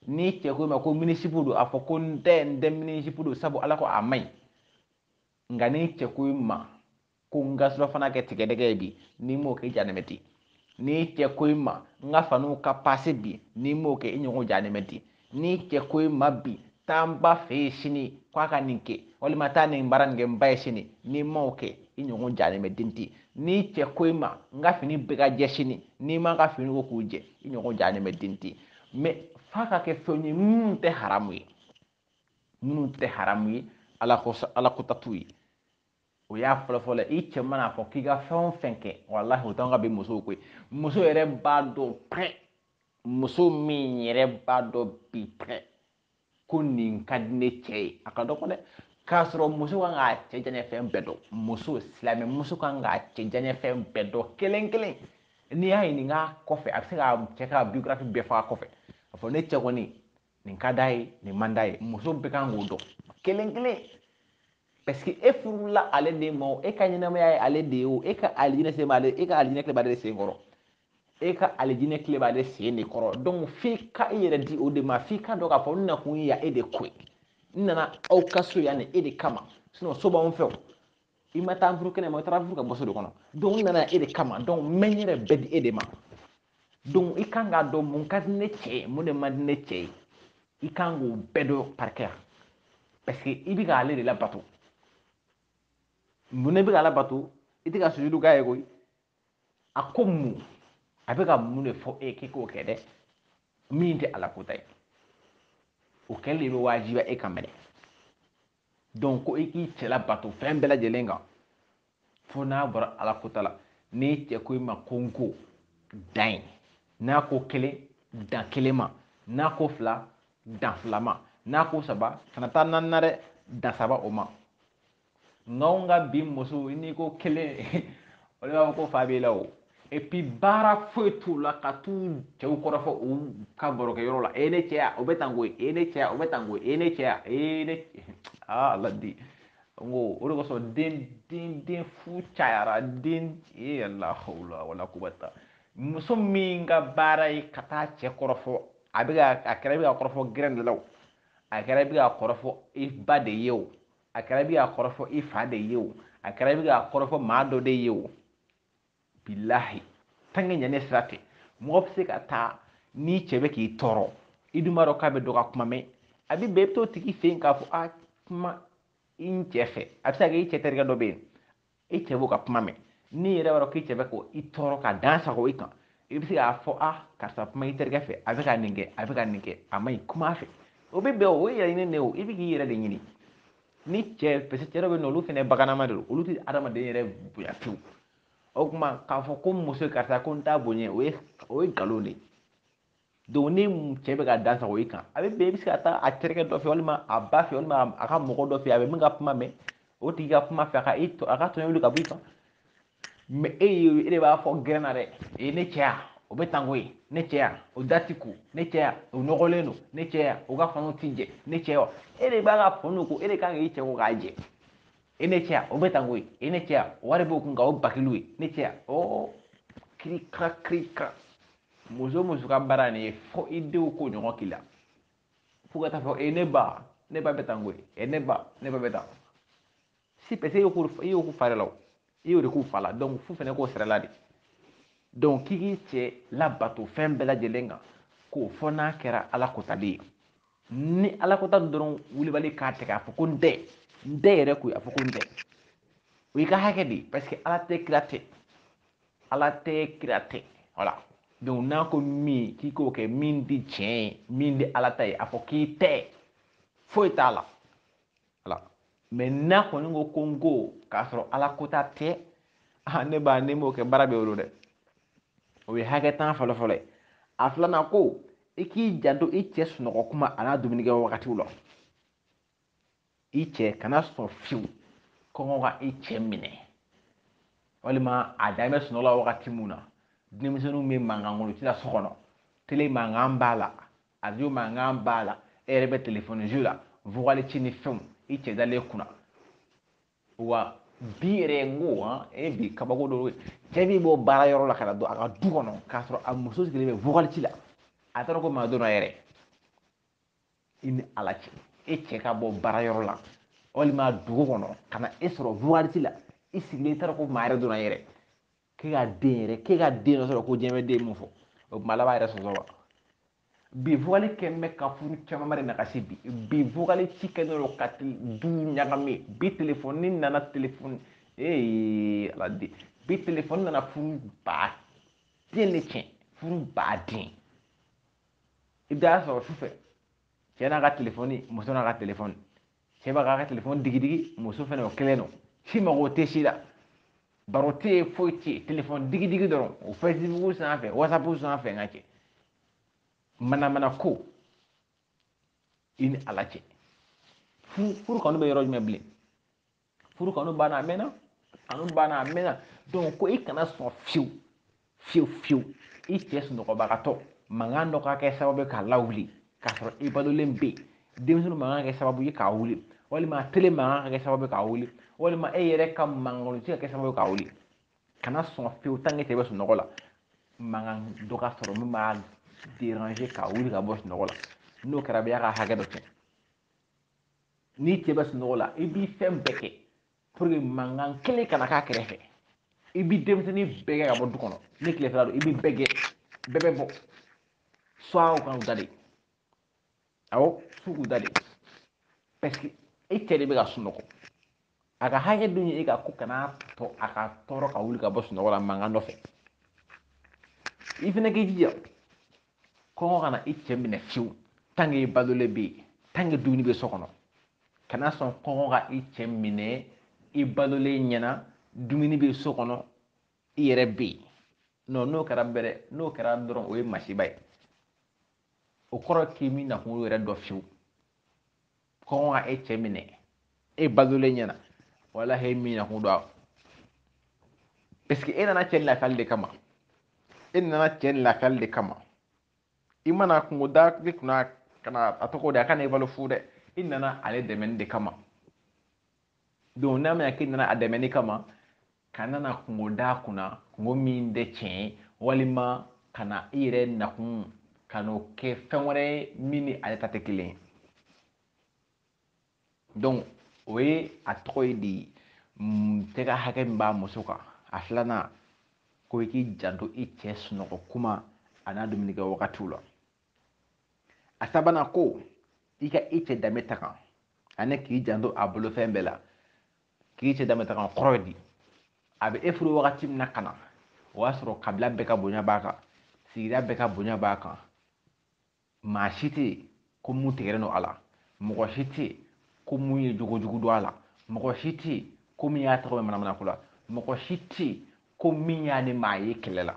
ni cɛ ko i ma ko minisipu don a fɔ ko n tɛ minisipu don sabu ala ko a man ɲi nka ni cɛ ko i ma ko n ka surafana kɛ tigɛdɛgɛ ye bi n'i m'o kɛ i janɛmɛ ten ni cɛ ko i ma n ka faniw ka paase bi n'i m'o kɛ i ɲɔgɔn janɛmɛ ten ni cɛ ko i ma bi taa n ba fɛ yen sini k'a ka nin kɛ walima taa nin baara nin kɛ n ba ye sini n'i m'o kɛ i ɲɔgɔn janɛmɛ den ten ni cɛ ko i ma n ka fini bɛɛ ka jɛ sini n'i ma ka fini ko k'u jɛ i ɲɔgɔn janɛmɛ den ten mais f'a ka kɛ fɛnw ye minnu tɛ haramu ye minnu tɛ haramu ye ala ko ta t'u ye o y'a fɔlɔfɔlɔ i cɛ mana fɔ k'i ka fɛn o fɛn kɛ walahi o t'anw ka bi musow ko ye muso yɛrɛ b'a dɔn pɛrɛ muso min yɛrɛ b'a dɔn bi pɛrɛ ko nin ka di ne cɛ ye a ka dɔgɔ dɛ k'a sɔrɔ muso kan k'a cɛ janɲɛ fɛn bɛɛ dɔn muso silamɛ muso kan k'a cɛ janɲɛ fɛn bɛɛ dɔn kelen kelen n'i y'a ɲininka kɔfɛ a bɛ se ka cɛ ka biographie bɛɛ fɔ a kɔfɛ a fɔ ne cɛ kɔni nin ka d'a ye nin man d'a ye muso bɛɛ kan k'o dɔn kelen kelen parce que e furula ale de ma o e ka ɲɛnamaya ye ale de ye o e ka alijinɛ sen b'ale e ka alijinɛ tile b'ale de sen kɔrɔ e ka alijinɛ tile b'ale sen de kɔrɔ donc f'i ka i yɛrɛ di o de ma f'i ka dɔn k'a fɔ n nakun ya e de ko ye nana aw ka so yan e de kama sinon so b'anw fɛ o i ma taa furu kɛnɛ ma i taara furu ka bɔ so de kɔnɔ donc nana e de kama donc mɛn yɛrɛ bɛɛ di e de ma donc i kan k'a dɔn mun ka di ne cɛ ye mun de man di ne cɛ ye i kan k'o bɛɛ dɔn parikɛ la parce que i bɛ k'ale de labato mun ne bɛ k'ale bato i tɛ ka sujudu k'a ye koyi a ko mun a bɛ ka mun de fɔ e k'i k'o kɛ dɛ min tɛ ala ko ta ye o kɛlen de bɛ wajibiya e kan mɛnɛ donc ko i k'i cɛ labato fɛn bɛɛ lajɛlen kan fo n'a bɔra ala ko ta la n'i cɛ ko i ma ko n ko dan ye n'a ko kelen dan kelen ma n'a ko fila dan fila ma n'a ko saba kana taa naani na dɛ dan saba o ma nka ka bi muso n'i ko kelen olu b'a fɔ ko fa b'i la o et puis baara foyi t'u la ka t'u cɛw kɔrɔfɔ u ka barokɛyɔrɔ la e ne cɛ ya o bɛ tan koyi e ne cɛ ya o bɛ tan koyi e ne cɛ ya e ne ala di n ko o de kosɔn den fu cayara den la hawla wala quwwata muso min ka baara ye ka taa cɛ kɔrɔfɔ a bɛ ka a kɛra i bɛ ka kɔrɔfɔ gɛrɛn de la o a kɛra i bɛ ka kɔrɔfɔ i ba de ye o a kɛra i bɛ ka kɔrɔfɔ i fa de ye o a kɛra i bɛ ka kɔrɔfɔ maa dɔ de ye o bilahi tange ɲɛne sira tɛ mɔgɔ bɛ se ka taa n'i cɛ bɛ k'i tɔɔrɔ i dun b'a dɔn k'a bɛ dɔ ka kuma mɛn a bɛ bɛn i bɛ t'o tigi fɛ yen k'a fɔ a kuma i cɛ fɛ a bɛ se ka kɛ i cɛ terikɛ dɔ bɛ yen i cɛ b'o ka kuma mɛn n'i yɛrɛ b'a dɔn k'i cɛ bɛ k'i tɔɔrɔ ka dan sago i kan i bɛ se k'a fɔ a karisa kuma i terikɛ fɛ a bɛ ka nin kɛ a bɛ ka nin kɛ a ma ɲi kuma a fɛ o bɛ bɛn o ye yɛrɛ ɲini de o i bɛ k'i yɛrɛ de ɲini ni cɛ parce que cɛ dɔ bɛ yen nɔ olu fana ye baganama de don olu tɛ adamaden yɛrɛ bonya fiyewu o tuma k'a fɔ ko muso ye karisa ko n t'a bonya o ye nkalon de ye donc ni cɛ bɛ ka dan sago i kan a bɛ bɛn i bɛ se ka taa a terikɛ dɔ fɛ walima a ba fɛ walima a ka mɔgɔ dɔ fɛ a bɛ min ka kuma mɛn o tigi ka kuma fɛ a ka tɔɲɔ wuli ka bɔ i kan mɛ e de b'a fɔ gɛrɛn na dɛ e ne cɛ ya o bɛ tan koyi ne cɛ ya o da ti ko ne cɛ ya o nɔgɔlen don ne cɛ ya o ka faniw ti jɛ ne cɛ ya e de b'a ka faniw ko e de kan k'i cɛ ko k'a jɛ e ne cɛ ya o bɛ tan koyi e ne cɛ ya o wari b'o kun ka o bakiliw ye ne cɛ ya ɔ kirikara kirikara muso muso ka baara nin ye fo i denw ko ɲɔgɔn k'i la fo ka taa fɔ e ne ba bɛ tan koyi e ne ba bɛ tan si parce que i y'o k'u fa de la o i y'o de k'u fa la donc fu fana k'o sira la de donc k'i k'i cɛ labato fɛn bɛɛ lajɛlen kan k'o fɔ n'a kɛra ala kotali ye ni ala kota dɔrɔn wulibali k'a tigɛ a fɔ ko n tɛ yɛrɛ koyi a fɔ ko n tɛ o y'i ka hakɛ de ye parce que ala tɛ kira tɛ ala tɛ kira tɛ voilà donc n'a ko min k'i k'o kɛ min di tiɲɛ ye min di ala ta ye a fɔ k'i tɛ foyi t'a la voilà mais n'a kɔni ko n ko k'a sɔrɔ ala kota tɛ ne b'a ni m'o kɛ baara bɛ wolo dɛ o ye hakɛ tan fɔlɔ-fɔlɔ ye a filanan ko i k'i janto i cɛ sunɔgɔ kuma a n'a dumunikɛ wagatiw la i cɛ kana sɔn fiyewu kɔngɔ ka i cɛ minɛ walima a dan bɛ sunɔgɔ la wagati mun na denmisɛnninw bɛ mankan kɔnɔ u tɛna so kɔnɔ tele mankan b'a la radio mankan b'a la e yɛrɛ bɛ telefɔni zu la vocal ci ni fɛnw i cɛ dalen kunna wa bi yɛrɛ n ko bi kabako dɔ ye cɛ b'i bɔ baarayɔrɔ la ka na don a ka du kɔnɔ k'a sɔrɔ a muso sigilen bɛ vocal ci la a taara ko maa donna yɛrɛ i ni ala cɛ e cɛ ka bɔ baarayɔrɔ la walima dugu kɔnɔ ka na e sɔrɔ vocal ci la i sigilen i taara ko maa yɛrɛ donna yɛrɛ k'e ka den dɔ sɔrɔ ko diɲɛ bɛ den mun fɔ o tuma ala b'a yɛrɛ sɔsɔ wa bi vocal kɛ mɛ ka furu caman de na ka se bi vocal ci kɛ dɔrɔn ka du ɲagami bi telefɔni nana telefɔni ala de bi telefɔni nana furu ba den de tiɲɛ furu ba den i bɛ sɔrɔ sufɛ cɛ n'a ka telefɔni muso n'a ka telefɔni cɛ b'a ka telefɔni digidigi muso fɛnɛ o kelen don si mago tɛ si la baro tɛ yen foyi tɛ yen telefɔni digidigi dɔrɔn o facebook sanfɛ whatsapp sanfɛ n ka cɛ manamana ko i ni ala cɛ furu kanu bɛ yɔrɔ jumɛn bilen furu kanu banna a mɛnna donc ko i kana sɔn fiyewu i cɛ sunɔgɔbagatɔ mankan dɔ ka kɛ sababu ye k'a lawuli k'a sɔrɔ i balolen bɛ yen denmisɛnninw mankan ka kɛ sababu ye k'a wuli walima tele mankan ka kɛ sababu ye k'a wuli walima e yɛrɛ ka mankan ci ka kɛ sababu ye k'a wuli kana sɔn fiyewu tant que cɛ bɛ sunɔgɔ la mankan dɔ ka sɔrɔ min b'a déranger k'a wuli ka bɔ sunɔgɔ la n'o kɛra bɛ y'a ka hakɛ dɔ tiɲɛ ni cɛ bɛ sunɔgɔ la i b'i fɛn bɛɛ kɛ pour que mankan kelen kana k'a kɛrɛfɛ i b'i denmisɛnnin bɛɛ kɛ ka bɔ du kɔnɔ ni tilefɛla don i b'i bɛɛ kɛ bɛɛ bɛ bɔ soit u kan u da de awɔ su k'u da de parce que e cɛ de bɛ ka sunɔgɔ a ka hakɛ dun ye e ka ko kana tɔ a ka tɔɔrɔ ka wuli ka bɔ sunɔgɔ la mankan nɔfɛ i fɛnɛ k'i jija kɔngɔ kana i cɛ minɛ fiyewu tant que i balolen bɛ yen tant que dumuni bɛ so kɔnɔ kana sɔn kɔngɔ ka i cɛ minɛ i balolen ɲɛna dumuni bɛ so kɔnɔ i yɛrɛ bɛ yen non n'o kɛra bɛrɛ n'o kɛra dɔrɔn o ye masiba ye o kɔrɔ k'i min nakun yɛrɛ dɔ fiyewu kɔngɔ ka e cɛ minɛ e balolen ɲɛna walahi e min nakun dɔn parce que e nana cɛ lafiyali de kama e nana cɛ lafiyali de kama i mana kungo da i kunna kana a tɔgɔ de a kana i balo fu dɛ i nana ale dɛmɛni de kama donc n'a ma ɲɛ k'i nana a dɛmɛni kama ka nana kungo da kunna kungo min tɛ tiɲɛ ye walima ka na i yɛrɛ nakun ka n'o kɛ fɛn wɛrɛ ye min ni ale ta tɛ kelen ye donc o ye a tɔgɔ ye di cɛ ka hakɛ min b'a muso kan a filanan ko i k'i janto i cɛ sunɔgɔ kuma a n'a dumunikɛ wagatiw la a sabanan ko i ka i cɛ danbe ta kan ani k'i janto a bolofɛn bɛɛ la k'i cɛ danbe ta kan kɔrɔ ye di a bɛ e furu wagati min na ka na o y'a sɔrɔ kabila bɛɛ ka bonya b'a kan sigida bɛɛ ka bonya b'a kan maa si tɛ yen ko mun tigɛlen don a la mɔgɔ si tɛ yen ko mun ye jogojugu don a la mɔgɔ si tɛ yen ko min y'a tɔgɔ ye manamanako la mɔgɔ si tɛ yen ko min y'a ni maa ye kɛlɛ la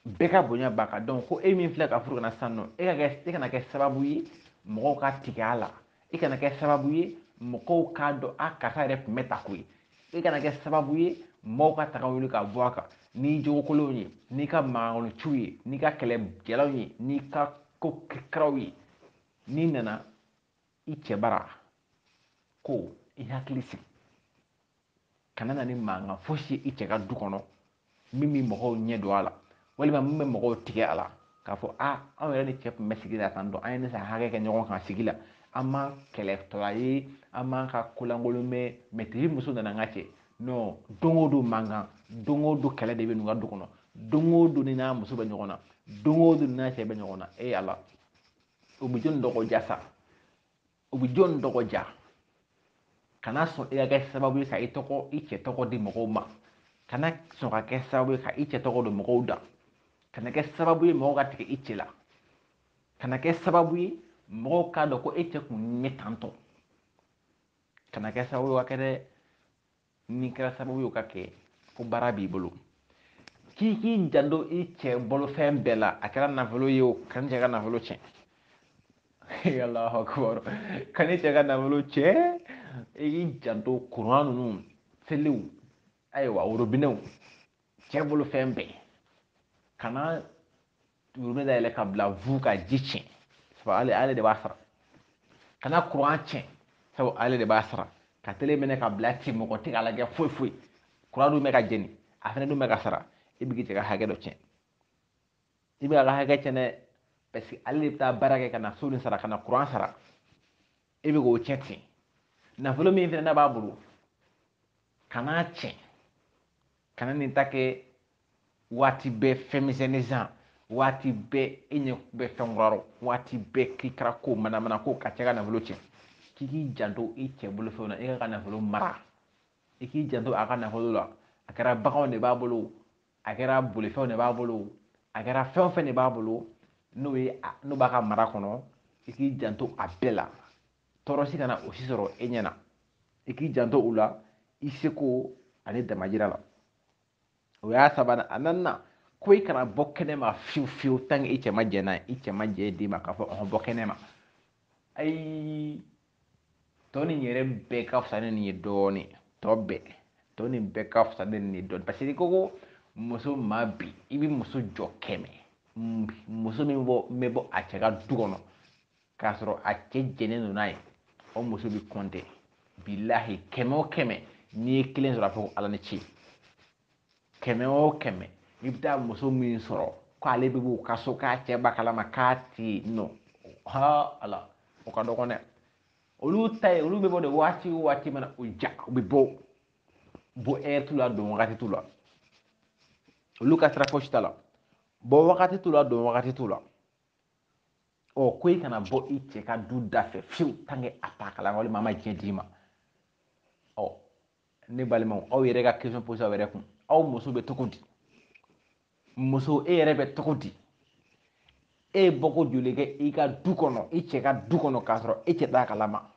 bɛɛ ka bonya b'a kan donc ko e min filɛ ka furu kana sisan nɔ e kana kɛ sababu ye mɔgɔw ka tigɛ a la e kana kɛ sababu ye mɔgɔw k'a dɔn a karisa yɛrɛ tun bɛ ta koyi e kana kɛ sababu ye mɔgɔw ka taga wuli ka bɔ a kan n'i jogokolonw ye n'i ka mankɔnɔciw ye n'i ka kɛlɛjɛlaw ye n'i ka ko kɛraw ye n'i nana i cɛ bara ko i hakili sigi kana na ni mankan fosi ye i cɛ ka du kɔnɔ min bɛ mɔgɔw ɲɛ don a la walima min bɛ mɔgɔw tigɛ a la k'a fɔ a anw yɛrɛ ni cɛ tun bɛ sigi la tan tɔ an ye nin san hakɛ kɛ ɲɔgɔn kan sigi la an m'an kɛlɛtɔla ye an m'an ka kolankolon mɛ tigi muso nana n ka cɛ non don o don mankan don o don kɛlɛ de bɛ ninnu ka du kɔnɔ don o don ni n'a muso bɛ ɲɔgɔn na don o don ni n'a cɛ bɛ ɲɔgɔn na e ala o bɛ jɔnni dɔgɔja sa o bɛ jɔnni dɔgɔja kana sɔn e ka kɛ sababu ye ka i cɛ tɔgɔ di mɔgɔw ma kana sɔn ka kɛ sababu ye ka i cɛ tɔgɔ don mɔgɔw da kana kɛ sababu ye mɔgɔw ka tigɛ i cɛ la kana kɛ sababu ye mɔgɔw k'a dɔn ko e cɛ kun ɲɛ tantɔ kana kɛ sababu ye o ka kɛ dɛ ni kɛra sababu ye o ka kɛ ko baara b'i bolo k'i janto i cɛ bolofɛn bɛɛ la a kɛra nafolo ye o kana cɛ ka nafolo tiɲɛ alahu akubar kana cɛ ka nafolo tiɲɛ i k'i janto kuran ninnu seliw ayiwa worobinɛw cɛ bolofɛn bɛɛ kana worobinɛ dayɛlɛ ka bila vu ka ji tiɲɛ sabu ale de b'a sara kana kuran tiɲɛ sabu ale de b'a sara ka tele minɛ ka bila ten mɔgɔ tɛ k'a lajɛ foyi foyi kuran dun bɛ ka jeni a fɛnɛ dun bɛ ka sara i bɛ k'i cɛ ka hakɛ dɔ tiɲɛ i bɛ a ka hakɛ tiɲɛ dɛ parce que ale de bɛ taa baara kɛ ka na so nin sara ka na kuran sara e bɛ k'o tiɲɛ ten nafolo min fɛnɛ b'a bolo kana tiɲɛ kana nin ta kɛ waati bɛɛ fɛn misɛnnin san waati bɛɛ e ɲɛ bɛ fɛn kɔrɔ waati bɛɛ k'i kɛra ko manamana ko ka cɛ ka nafolo tiɲɛ k'i janto i cɛ bolofɛnw na i ka nafolo mara i k'i janto a ka nafolo la a kɛra baganw de b'a bolo a kɛra bolifɛnw de b'a bolo a kɛra fɛn o fɛn de b'a bolo n'o b'a ka mara kɔnɔ i k'i janto a bɛɛ la tɔɔrɔ si kana o si sɔrɔ e ɲɛna i k'i janto o la i seko ani damajira la o y'a sabanan a naaninan ko i kana bɔ kɛnɛma fiyewu fiyewu tant que i cɛ ma jɛn n'a ye i cɛ ma jɛ d'i ma k'a fɔ ɔhɔn bɔ kɛnɛma ayi tɔ nin yɛrɛ bɛɛ ka fisa ni nin ye dɔɔnin tɔ nin bɛɛ ka fisa ni nin ye dɔɔnin parce que ko ko muso ma bi i bɛ muso jɔ 100 muso min bɛ bɔ a cɛ ka du kɔnɔ k'a sɔrɔ a cɛ jɛnnen don n'a ye o muso bɛ compter bilahi 100 o 100 n'i ye kelen sɔrɔ a fɔ ko ala ni ce 100 o 100 i bɛ taa muso min sɔrɔ k'ale bɛ bɔ u ka so k'a cɛ b'a kalama k'a tɛ yen nɔ ha ala o ka dɔgɔn dɛ olu tay olu be bo de waati mana o ja o be bo tu la don wagati tu la olu ka sira fosi ta la bo wagati tu la don wagati tu la ko i kana bɔ i cɛ ka du da fɛ fiyewu tanke a t'a kalama walima a ma diɲɛ d'i ma ne balimaw aw yɛrɛ ka question posé aw yɛrɛ kun aw muso bɛ cogo di muso e yɛrɛ bɛ cogo di e ye bɔko joli kɛ i ka du kɔnɔ i cɛ ka du kɔnɔ k'a sɔrɔ e cɛ t'a kalama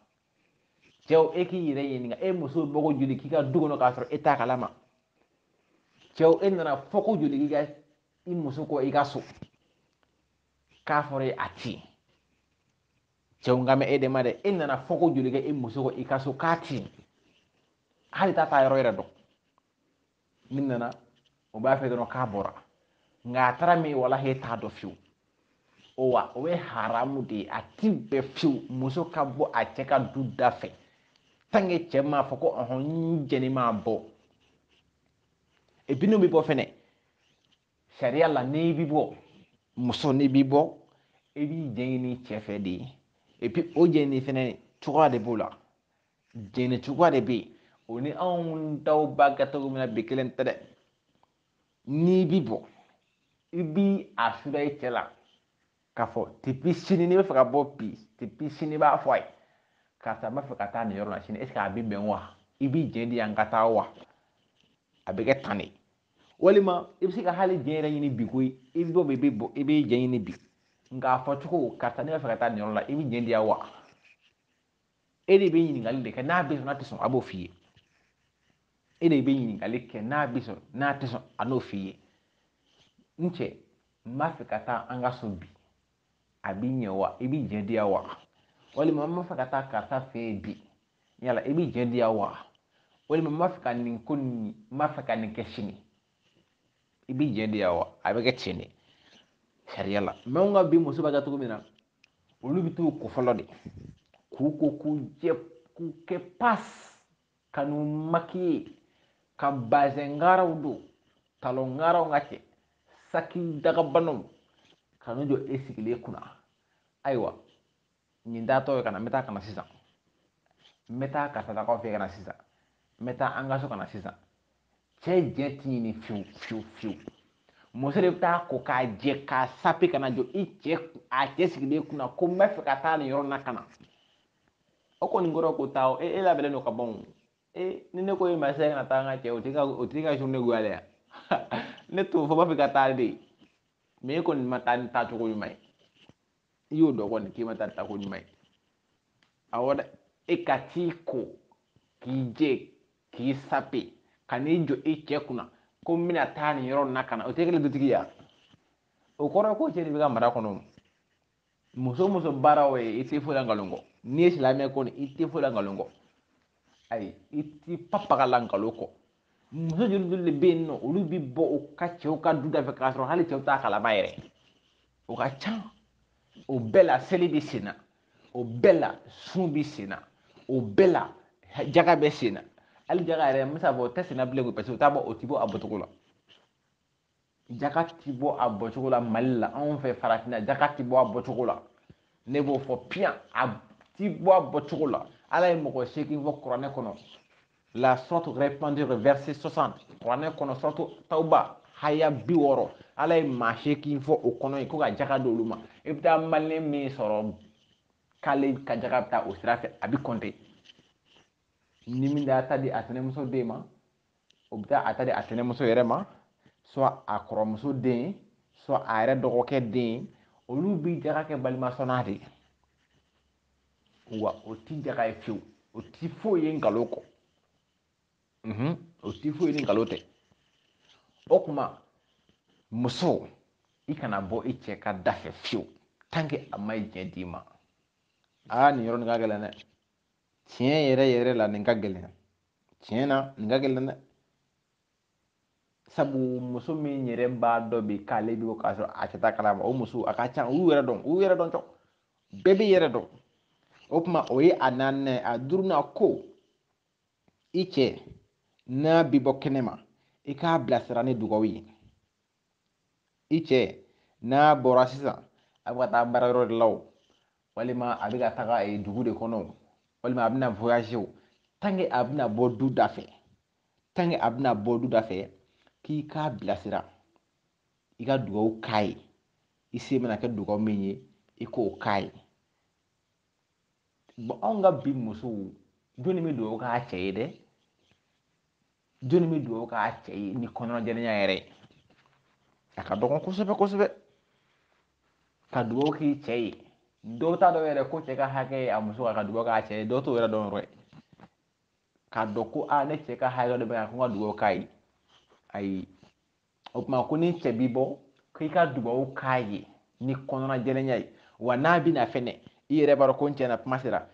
cɛw e k'i yɛrɛ ɲininka e muso bɛ bɔko joli k'i ka du kɔnɔ k'a sɔrɔ e t'a kalama cɛw e nana fɔko joli k'i ka i muso kɔ i ka so k'a fɔra ye a ti cɛw nka mɛ e de ma dɛ e nana fɔko joli kɛ i muso kɔ i ka so k'a ti hali t'a ta yɔrɔ yɛrɛ dɔn min nana o b'a fɛ dɔrɔn k'a bɔra nka a taara min walahi e t'a dɔn fiyewu wa o ye haramu de ye a ti bɛɛ fiyewu muso ka bɔ a cɛ ka du da fɛ tanke cɛ m'a fɔ ko ɔhɔn n jɛni m'a bɔ epi n'o bɛ bɔ fɛnɛ sariya la n'i bi bɔ muso n'i bi bɔ i b'i jɛ ɲini cɛ fɛ de epi o jɛni fɛnɛ cogoya de b'o la jɛni cogoya de bɛ yen o ni anw daw b'a kɛ cogo min na bi kelen tɛ dɛ n'i bi bɔ i b'i a suda i cɛ la k'a fɔ depuis sini n'i bɛ fɛ ka bɔ bi depuis sini i b'a fɔ a ye karisa n b'a fɛ ka taa nin yɔrɔ la sini est ce que a bɛ bɛn wa i b'i jɛ di yan ka taa wa a bɛ kɛ tan de walima i bɛ se ka hali jɛ yɛrɛ ɲini bi koyi i bɛ bɔ i bɛ bɔ i bɛ jɛ ɲini bi nka a fɔ cogo karisa ne b'a fɛ ka taa nin yɔrɔ la i bɛ jɛ di yan wa e de bɛ ɲininkali de kɛ n'a bɛ sɔn n'a tɛ sɔn a b'o f'i ye e de bɛ ɲininkali kɛ n'a bɛ sɔn n'a tɛ sɔn a n'o f'i ye n cɛ n b'a fɛ ka taa an ka so bi a b'i ɲɛ wa i b'i jɛ di yan wa walima n b'a fɛ ka taa karisa fɛ yen bi yala i b'i jɛ di yan wa walima n b'a fɛ ka nin ko nin n b'a fɛ ka nin kɛ sini i b'i jɛ di yan wa a bɛ kɛ ten de sariya la mɛ n ka bi muso b'a kɛ cogo min na olu bɛ t'u ko fɔlɔ de k'u ko k'u jɛ k'u kɛ pasi ka n'u makiye ka bazɛngaraw don talɔngaraw ka kɛ saki dagabanaw ka n'u jɔ e sigilen kunna ayiwa nin taatɔ ye ka na n bɛ taa ka na sisan n bɛ taa karitakaw fɛ ka na sisan n bɛ taa an ka so ka na sisan cɛ jɛ ti ɲini fiyewu fiyewu fiyewu muso de bɛ taa ko k'a jɛ k'a sape ka na jɔ i cɛ a cɛ sigilen kunna ko n bɛ fɛ ka taa nin yɔrɔ in na ka na o kɔni kɔrɔ ko taa e labɛnnen don ka ban o ni ne ko e ma sisan ka na taa an ka cɛ o t'i ka journée goyalen ya ne t'o fɔ n b'a fɛ ka taa de mɛ e kɔni ma taa ni taacogo ɲuman ye i y'o dɔn kɔni k'i ma taa ni taako ɲuman ye awɔ dɛ e ka t'i ko k'i jɛ k'i sape ka n'i jɔ i cɛ kunna ko n bɛna taa nin yɔrɔ in na ka na o tɛ kelen dutigi ya o kɔrɔ ye ko cɛ de bɛ ka mara kɔnɔ muso muso baara o ye i tɛ foyi la nkalon kɔ n'i ye silamɛ kɔni i tɛ foyi la nkalon kɔ ayi i t'i papaga la nkalon kɔ muso joli joli de bɛ yen nɔ olu bɛ bɔ u ka cɛw ka du da fɛ k'a sɔrɔ hali cɛw t'a kalama yɛrɛ o ka ca o bɛɛ la seli bɛ sen na o bɛɛ la sun bɛ sen na o bɛɛ la jaga bɛ sen na hali jaga yɛrɛ n bɛ se k'a fɔ o tɛ sen na bilen koyi parce que o t'a bɔ o tɛ bɔ a bɔcogo la jaga ti bɔ a bɔcogo la mali la anw fɛ farafinna jaga ti bɔ a bɔcogo la ne b'o fɔ piyan a ti bɔ a bɔcogo la ala ye mɔgɔ seegin fɔ kuranɛ kɔnɔ la sorte répandue verset 60 kuranɛ kɔnɔ sorte tawuba haya 60 ala ye maa seegin fɔ o kɔnɔ ye ko ka jaga di olu ma i bɛ taa maliyɛn min sɔrɔ k'ale ka jaga bɛ taa o sira fɛ a bɛ kɔnte ni min de y'a ta di a tɛnɛmuso den ma o bɛ taa a ta di a tɛnɛmuso yɛrɛ ma soit a kɔrɔmuso den soit a yɛrɛ dɔgɔkɛ den olu bi jaga kɛ balima sɔnna de wa o ti jaga ye fiyewu o ti foyi ye nkalon kɔ o ti foyi ni nkalon tɛ o kuma muso i kana bɔ i cɛ ka da fɛ fiyewu tant que a ma jɛ d'i ma nin yɔrɔ nin ka gɛlɛn dɛ tiɲɛ yɛrɛ yɛrɛ la nin ka gɛlɛn tiɲɛ na nin ka gɛlɛn dɛ sabu muso min yɛrɛ b'a dɔn bi k'ale bɛ k'a sɔrɔ a tɛ taa kalama o muso a ka ca u yɛrɛ dɔn cɔ bɛɛ b'i yɛrɛ dɔn o kuma o ye a naaninan a duurunan ko i cɛ n'a bi bɔ kɛnɛ ma i k'a bilasira ni dugawu ye i cɛ n'a bɔra sisan a bɛ ka taa baarayɔrɔ de la o walima a bɛ ka taga dugu de kɔnɔ walima a bɛna voyage o tange a bɛna bɔ du da fɛ k'i k'a bilasira i ka dugawu k'a ye i se mana kɛ dugawu min ye i k'o k'a ye bon anw ka bi musow jɔnni bɛ dugawu k'a cɛ ye dɛ jɔnni bɛ dugawu k'a cɛ ye ni kɔnɔnajɛlenya yɛrɛ ye a ka dɔgɔn kosɛbɛ kosɛbɛ ka dugawu k'i cɛ ye dɔw t'a dɔn yɛrɛ ko cɛ ka hakɛ ye a muso ka dugawu k'a cɛ ye dɔw t'o yɛrɛ dɔn yɛrɛ k'a dɔn ko ne cɛ ka hakɛ dɔ bɛ yan ko n ka dugawu k'a ye ayi o tuma ko ni cɛ b'i bɔ k'i ka dugawu k'a ye ni kɔnɔnajɛlenya ye wa n'a bɛna fɛnɛ i yɛrɛ b'a dɔn ko n cɛ na kuma sera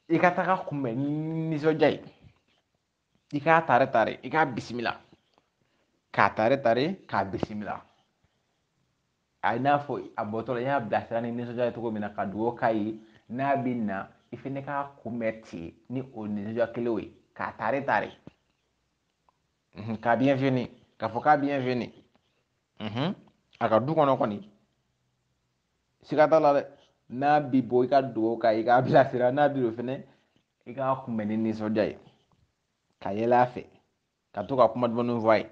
i ka taga kunbɛn ni nisɔndiya ye i k'a tare i k'a bisimila k'a tare k'a bisimila a n'a fɔ a bɔtɔ la i y'a bilasira ni nisɔndiya ye cogo min na ka dugawu k'a ye n'a bɛ na i fɛnɛ k'a kunbɛn ten ni o nisɔndiya kelen ye k'a tare k'a bienvenue k'a fɔ k'a bienvenue a ka du kɔnɔ kɔni siga t'a la dɛ n'a bi bɔ i ka dugawu k'a ye i k'a bilasira n'a bi don fɛnɛ i k'a kunbɛn ni nisɔndiya ye ka yɛlɛ a fɛ ka to ka kuma dumanw fɔ a ye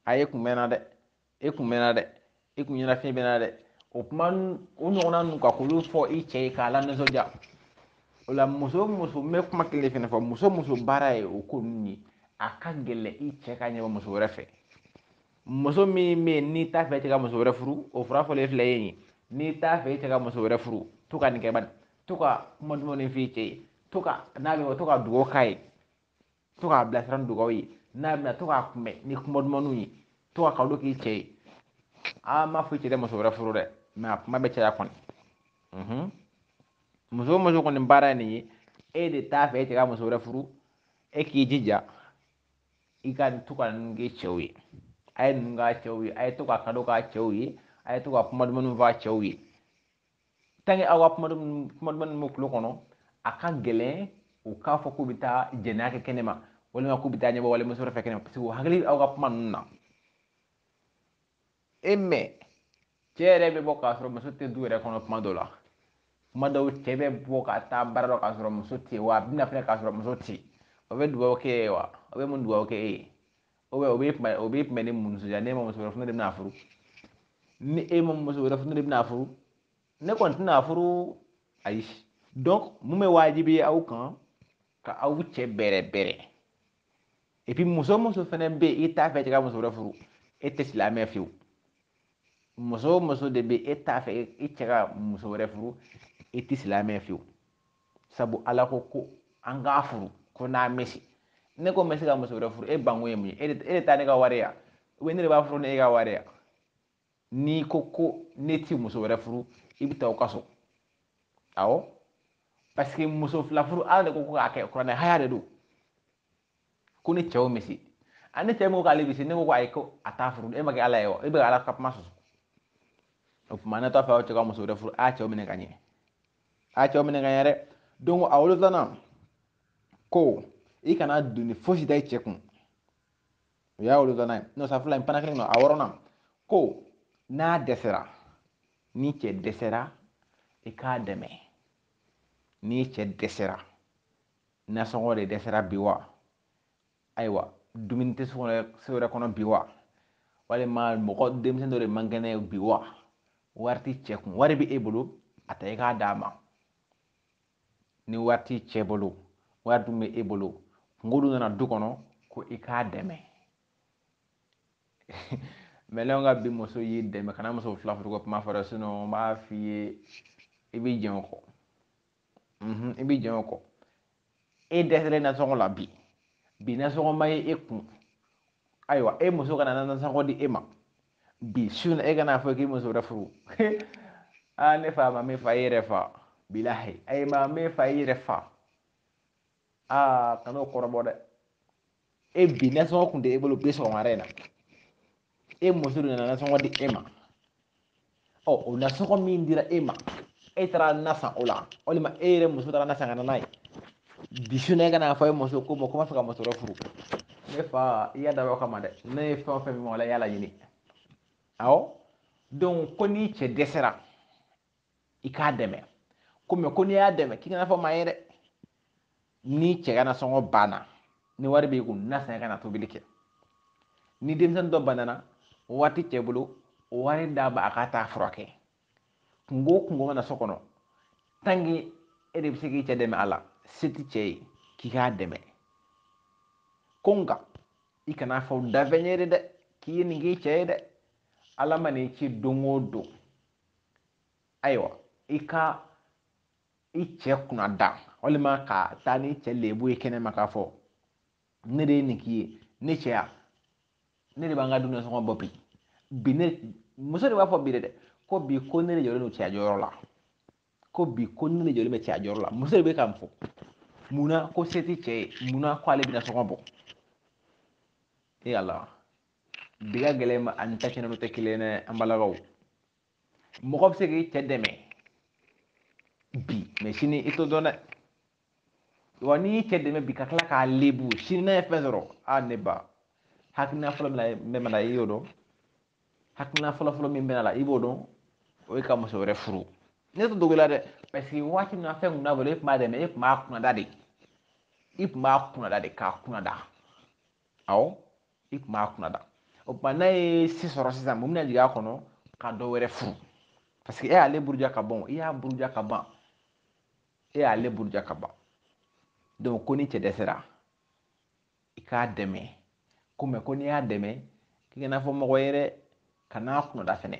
a ye kunbɛnna dɛ e kunbɛnna dɛ i kun ɲɛna fiɲɛ bɛna dɛ o kuma o ɲɔgɔnna ninnu ka k'olu fɔ i cɛ ye k'a la nisɔndiya o la muso o muso n bɛ kuma kelen fɛnɛ fɔ muso o muso baara ye o ko ninnu ye a ka gɛlɛn i cɛ ka ɲɛbɔ muso wɛrɛ fɛ muso min bɛ yen n'i t'a fɛ e cɛ ka muso wɛrɛ furu o fura fɔlen filɛ e ye n'i t'a fɛ e cɛ ka muso wɛrɛ furu to ka nin kɛ bani to ka kuma dumanw f'i cɛ ye to ka n'a bɛ fɔ to ka dugawu k'a ye to k'a bilasira ni dugawu ye n'a bɛna to k'a kunbɛn ni kuma dumanw ye to ka kalo k'i cɛ ye a ma fɔ i cɛ tɛ muso wɛrɛ furu dɛ mɛ a kuma bɛ caya kɔni muso o muso kɔni baara ye nin ye e de t'a fɛ e cɛ ka muso wɛrɛ furu e k'i jija i ka to ka ninnu kɛ cɛw ye a ye ninnu k'a cɛw ye a ye to ka kado k'a cɛw ye a ye to ka kuma dumanw fɔ a cɛw ye aw ka kuma dumanw bɛ kulo kɔnɔ a ka gɛlɛn u k'a fɔ k'u bɛ taa jɛnɛya kɛ kɛnɛ ma walima k'u bɛ taa ɲɛbɔ walimuso wɛrɛ fɛ kɛnɛ ma parce que u hakili aw ka kuma ninnu na e mɛ cɛ yɛrɛ bɛ bɔ k'a sɔrɔ muso tɛ du yɛrɛ kɔnɔ kuma dɔw la kuma dɔw cɛ bɛ bɔ ka taa baara dɔ k'a sɔrɔ muso tɛ yen wa a bɛna fɛnɛ k'a sɔrɔ muso tɛ yen o bɛ dugawu kɛ e ye wa o bɛ mun dugawu kɛ e ye o bɛ kunbɛn ni mun nisɔndiya ne ma muso wɛrɛ furu ne de bɛna furu ni e ma muso wɛrɛ furu ne de bɛna furu ne kɔni tɛna furu ayi mun bɛ waajibi aw kan ka aw cɛ bɛrɛ bɛrɛ et puis muso o muso fɛnɛ bɛ yen i t'a fɛ cɛ ka muso wɛrɛ furu e tɛ silamɛ fiyewu muso o muso de bɛ e t'a fɛ i cɛ ka muso wɛrɛ furu i tɛ silamɛ fiyewu sabu ala ko an k'a furu ko n'a mɛsi ne ko n bɛ se ka muso wɛrɛ furu e bankun ye mun ye e de taa ne ka wari ya ne de b'a furu ne ka wari ya n'i ko ne ti muso wɛrɛ furu i bɛ taa o ka so awɔ parce que muso fila furu ala de ko k'a kɛ kuranɛ haya de don ko ni cɛw misi ani cɛ min ko k'ale bisi ne ko ayi ko a t'a furu e ma kɛ ala ye wa e bɛ ka ala ka kuma sɔsɔ o tuma ne t'a fɛ aw cɛ ka muso wɛrɛ furu a y'a cɛw minɛ ka ɲɛ a y'a cɛw minɛ ka ɲɛ dɛ donc a wolonfilanan ko i kana doni fosi da i cɛ kun o y'a wolonfilanan ye n'o sanfɛla in pana kelen don a wɔɔrɔnan ko n'a dɛsɛra ni cɛ dɛsɛra i k'a dɛmɛ ni cɛ dɛsɛra nasɔngɔ de dɛsɛra bi wa ayiwa dumuni tɛ so wɛrɛ kɔnɔ bi wa walima mɔgɔ denmisɛnnin dɔ de man kɛnɛ bi wa wari tɛ cɛ kun wari bɛ e bolo a ta i k'a d'a ma ni wari tɛ cɛ bolo wari dun bɛ e bolo kungo dun nana du kɔnɔ ko i k'a dɛmɛ mɛlɛn ka bi muso y'i dɛmɛ kana muso fila furu ko kuma fɔ dɛ n b'a f'i ye i b'i jɛn o kɔ i b'i jɛn o kɔ e dɛsɛlen nasɔngɔ la bi nasɔngɔ ma ye e kun ayiwa e muso kana nasɔngɔ di e ma bi su in e kana fɔ k'i muso wɛrɛ furu ne fa ma min fa e yɛrɛ fa bilahi ayi ma min fa e yɛrɛ fa kan'o kɔrɔbɔ dɛ e bi nasɔngɔ kun tɛ e bolo bi sɔgɔmada in na e muso de nana nasɔngɔ di e ma o nasɔngɔ min dira e ma e taara na san o la walima e yɛrɛ muso taara na san ka na n'a ye bi su in e kana fɔ e muso ko ko n b'a fɛ ka muso wɛrɛ furu ne fa i y'a dabɔ o kama dɛ ne ye fɛn o fɛn min wala i y'a laɲini awɔ donc ko n'i cɛ dɛsɛra i k'a dɛmɛ ko n'i y'a dɛmɛ k'i kana fɔ maa ye dɛ ni cɛ kana sɔngɔ banna ni wari b'i kun na sɛnɛ kana tobili kɛ ni denmisɛnnin dɔ banana waati cɛ bolo wari d'a ma a ka taa furakɛ kungo mana so kɔnɔ tangi e de bɛ se k'i cɛ dɛmɛ a la se ti cɛ ye k'i k'a dɛmɛ ko nka i kana fɔ dafɛn ye dɛ k'i ye nin k'i cɛ ye dɛ ala ma n'i ci don o don ayiwa i ka i cɛ kunna da walima ka taa ni cɛ lebu ye kɛnɛma k'a fɔ ne de ye nin k'i ye ne cɛya ne de b'an ka dumuni sɔngɔ bɔ bi ne muso de b'a fɔ bi dɛ ko bi ko ne de jɔlen don cɛya jɔyɔrɔ la ko bi ko ne de jɔlen bɛ cɛya jɔyɔrɔ la muso de bɛ ka n fɔ munna ko se ti cɛ ye munna ko ale bɛna sɔngɔ bɔ e ala bi ka gɛlɛn ma ani ta kɛnɛ tɛ kelen dɛ an balakaw mɔgɔ bɛ se k'i cɛ dɛmɛ bi mɛ sini i t'o dɔn dɛ wa n'i y'i cɛ dɛmɛ bi ka tila k'a lebu sini n'a ye fɛn sɔrɔ a ne ba hakilina fɔlɔ min bɛ na i y'o dɔn hakilina fɔlɔfɔlɔ min bɛ na la i b'o dɔn o ye ka muso wɛrɛ furu ne tɛ dogo la dɛ parce que waati min na fɛn kun t'a bolo e tun b'a dɛmɛ e tun b'a kunnada de i tun b'a kunnada de k'a kunnada awɔ i tun b'a kunnada o tuma n'a ye si sɔrɔ sisan mun bɛna jigin a kɔnɔ ka dɔ wɛrɛ furu parce que e y'ale buruja ka ban i y'a buruja ka ban e y'ale buruja ka ban donc ko ni cɛ dɛsɛra i k'a dɛmɛ ko mɛ ko n'i y'a dɛmɛ k'i kana fɔ mɔgɔ ye dɛ kan'a kunnada fɛnɛ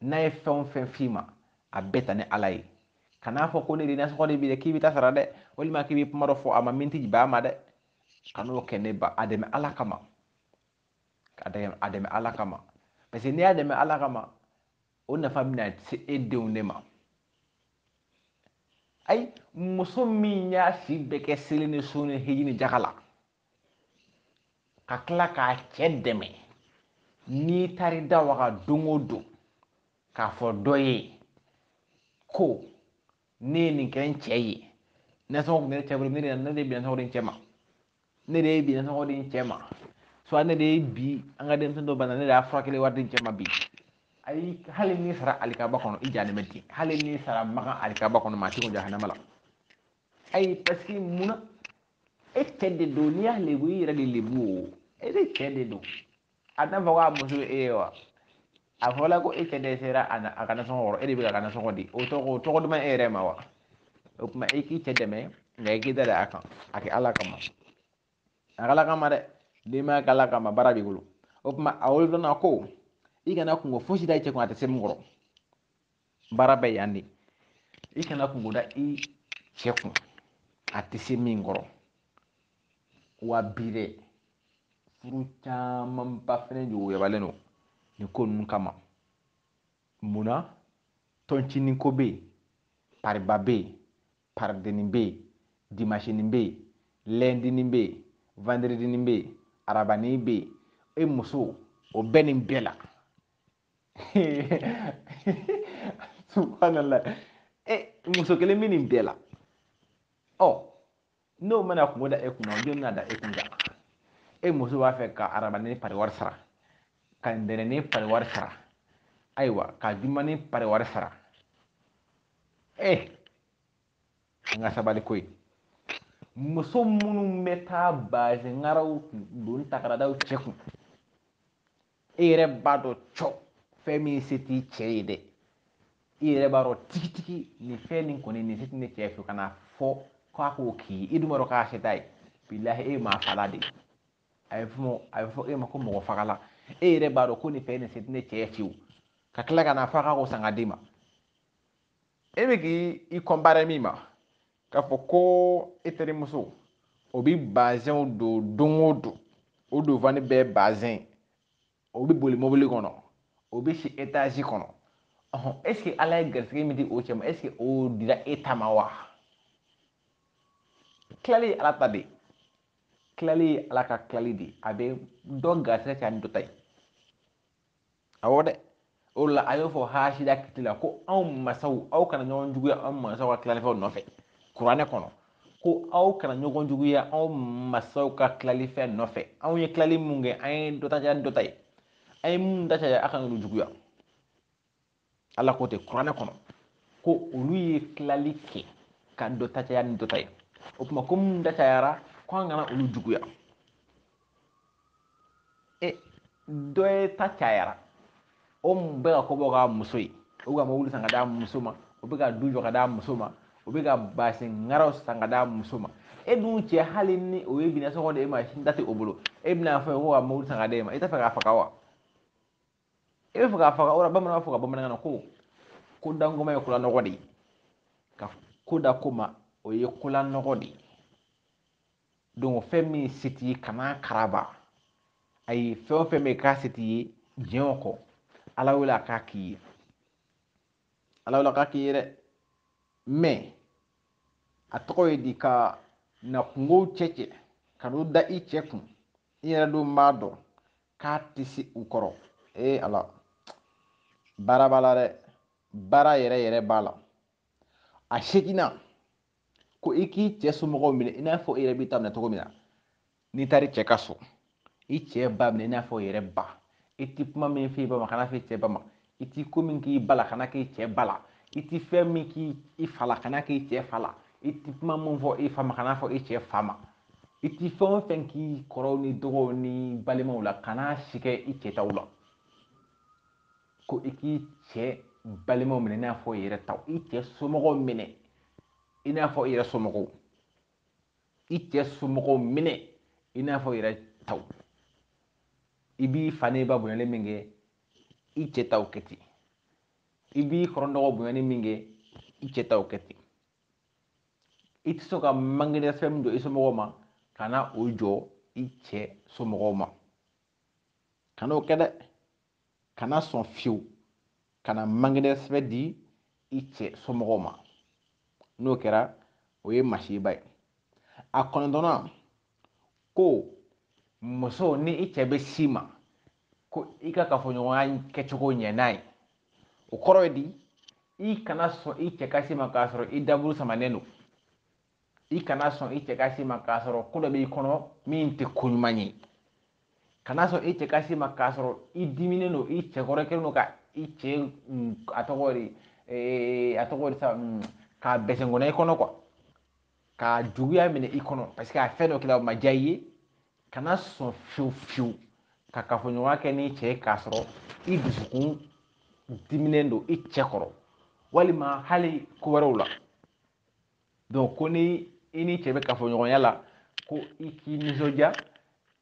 n'a ye fɛn o fɛn f'i ma a bɛɛ ta ni ala ye kan'a fɔ ko ne de nasɔgɔ de bi dɛ k'i bɛ taa sara dɛ walima k'i bɛ kuma dɔ fɔ a ma min tɛ jigin a ma dɛ kan'o kɛ ne ba a dɛmɛ ala kama a dɛmɛ ala kama parce que n'i y'a dɛmɛ ala kama o nafa bɛna se e denw de ma ayi muso min y'a si bɛɛ kɛ seli ni sun ni hiji ni jaka la ka tila k'a cɛ dɛmɛ n'i taara i da waga don o don k'a fɔ dɔ ye ko ne ye nin kɛ n cɛ ye nasɔngɔ kun bɛ ne cɛ bolo ne de bi nasɔngɔ di n cɛ ma ne de ye bi nasɔngɔ di n cɛ ma soit ne de ye bi an ka denmisɛnnin dɔ banna ne de y'a furakɛli wari di n cɛ ma bi ayi hali n'i sara alikaba kɔnɔ i jalen bɛ ten hali n'i sara makan alikaba kɔnɔ maa ti ko jahanama la ayi parce que munna e cɛ de don n'i y'a lebu i yɛrɛ de lebu o e de cɛ de don a t'a fɔ k'a muso ye e ye wa a fɔla ko e cɛ dɛsɛra a ka nasɔngɔ kɔrɔ e de bɛ ka nasɔngɔ di o tɔgɔ duman e yɛrɛ ma wa o tuma i k'i cɛ dɛmɛ nka i k'i da de a kan a kɛ ala kama a kɛ ala kama dɛ denbaya kɛ ala kama baara b'i bolo o tuma a wolodonna ko i kana kungo fosi da i cɛ kun a tɛ se min kɔrɔ baara bɛ yan de i kana kungo da i cɛ kun a tɛ se min kɔrɔ wa bi dɛ furu camanba fɛnɛ juguyabalen don nin ko ninnu kama munna tɔncinin ko bɛ yen pariba bɛ yen parideni bɛ yen dimasinin bɛ yen lɛndinin bɛ yen vandiredinin bɛ yen arabanin bɛ yen e muso o bɛɛ nin bɛɛ la subhanallah muso kelen bɛ nin bɛɛ la ɔ n'o mana kungo da e kunna o don bɛna da e kun kan e muso b'a fɛ ka arabanin pari wari sara ka ntɛnɛnin pari wari sara ayiwa ka jumanin pari wari sara an ka sabali ko ye muso minnu bɛ taa baasi ŋaraw don takaradaw cɛ kun e yɛrɛ b'a dɔn cɔ fɛn min se t'i cɛ ye dɛ i yɛrɛ b'a dɔn tigitigi nin fɛn nin kɔni nin se tɛ ne cɛ fɛ ka na fɔ k'a k'o k'i ye i dun b'a dɔn k'a se t'a ye bilahi e ye maa fala de ye a bɛ fɔ e ma ko mɔgɔ fagala e yɛrɛ b'a dɔn ko nin fɛn nin se tɛ ne cɛ ye fiyewu ka tila ka na fɔ k'a k'o san ka d'i ma e bɛ k'i kɔnpara min ma k'a fɔ ko e terimuso o bɛ bazɛnw don o don o don fani bɛɛ ye bazɛn o bɛ boli mobili kɔnɔ o bɛ si etazi kɔnɔ est ce que ala ye garisɛgɛ min di o cɛ ma est ce que o dira e ta ma wa tilali ye ala ta de tilali ye ala ka tilali de a bɛ dɔ garisɛgɛ caya ni dɔ ta ye awɔ dɛ o la a y'o fɔ hasida kiti la ko anw masaw aw kana ɲɔgɔn juguya anw masaw ka tilalifɛnw nɔfɛ kuranɛ kɔnɔ ko aw kana ɲɔgɔn juguya anw masaw ka tilalifɛn nɔfɛ anw ye tilali mun kɛ an ye dɔ ta caya ni dɔ ta ye an ye mun ta caya a kana olu juguya ala ko ten kuranɛ kɔnɔ ko olu ye tilali kɛ ka dɔ ta caya ni dɔ ta ye o kuma ko mun da cayara ko an kana olu juguya dɔ ye ta cayara o mun bɛ ka ko bɔ ka muso ye o bɛ ka mobili san ka d'a muso ma o bɛ ka du jɔ ka d'a muso ma o bɛ ka basi ŋaraw san ka d'a muso ma e dun cɛ hali ni o ye binna sɔgɔ de e ma sini ta tɛ o bolo e bɛna fɔ ko ka mobili san ka d'e ma e tɛ fɛ k'a faga wa e bɛ fɛ k'a faga o la bamananw b'a fɔ ka bamanankan na ko dangɔma ye kola nɔgɔ de ye ka ko da ko ma o ye kola nɔgɔ de ye donc fɛn min se t'i ye kana karaba ayi fɛn o fɛn bɛ k'a se t'i ye diɲɛ o kɔ ala wele a k'a k'i ye ala wele a k'a k'i ye dɛ mais a tɔgɔ ye di ka na kungow cɛcɛ ka n'o da i cɛ kun i yɛrɛ dun b'a dɔn k'a tɛ se u kɔrɔ ala baara b'a la dɛ baara yɛrɛ yɛrɛ b'a la a seginna ko i k'i cɛ somɔgɔw minɛ i n'a fɔ i yɛrɛ b'i ta minɛ cogo min na n'i taara i cɛ ka so i cɛ ba minɛ i n'a fɔ i yɛrɛ ba i ti kuma min f'i ba ma kana f'i cɛ ba ma i ti ko min k'i ba la kana k'i cɛ ba la i ti fɛn min k'i fa la kana k'i cɛ fa la i ti kuma min fɔ i fa ma kana fɔ i cɛ fa ma i ti fɛn o fɛn k'i kɔrɔw ni dɔgɔw ni balimaw la kana si kɛ i cɛ taw la ko i k'i cɛ balimaw minɛ i n'a fɔ i yɛrɛ taw i cɛ somɔgɔw minɛ i n'a fɔ i yɛrɛ somɔgɔw i cɛ somɔgɔw minɛ i n'a fɔ i yɛrɛ taw i b'i fa n'i ba bonyali min kɛ i cɛ taw kɛ ten i b'i kɔrɔ dɔgɔ bonyani min kɛ i cɛ taw kɛ ten i tɛ sɔn ka mangɛnɛ fɛn min jɔ i somɔgɔw ma kana o jɔ i cɛ somɔgɔw ma kana o kɛ dɛ kana sɔn fiyewu kana mangɛnɛ sɛbɛn di i cɛ somɔgɔw ma n'o kɛra o ye masiba ye a kɔnɔntɔnnan ko muso ni i cɛ bɛ s'i ma ko i ka kafoɲɔgɔnya kɛcogo ɲɛ n'a ye o kɔrɔ ye di i kana sɔn i cɛ ka s'i ma k'a sɔrɔ i daburu samanen don i kana sɔn i cɛ ka s'i ma k'a sɔrɔ ko dɔ b'i kɔnɔ min tɛ ko ɲuman ye kana sɔn i cɛ ka s'i ma k'a sɔrɔ i diminen don i cɛ kɔrɔ kɛlen don ka i cɛ a tɔgɔ de sa k'a bɛsɛnkɔnɔ i kɔnɔ quoi k'a juguya minɛ i kɔnɔ parce que a fɛn dɔ kɛla o ma diya i ye kana sɔn fiyewu fiyewu ka kafoɲɔgɔnya kɛ n'i cɛ k'a sɔrɔ i dusukun diminen don i cɛ kɔrɔ walima hali ko wɛrɛw la donc ko ni i ni cɛ bɛ kafoɲɔgɔnya la ko i k'i nisɔndiya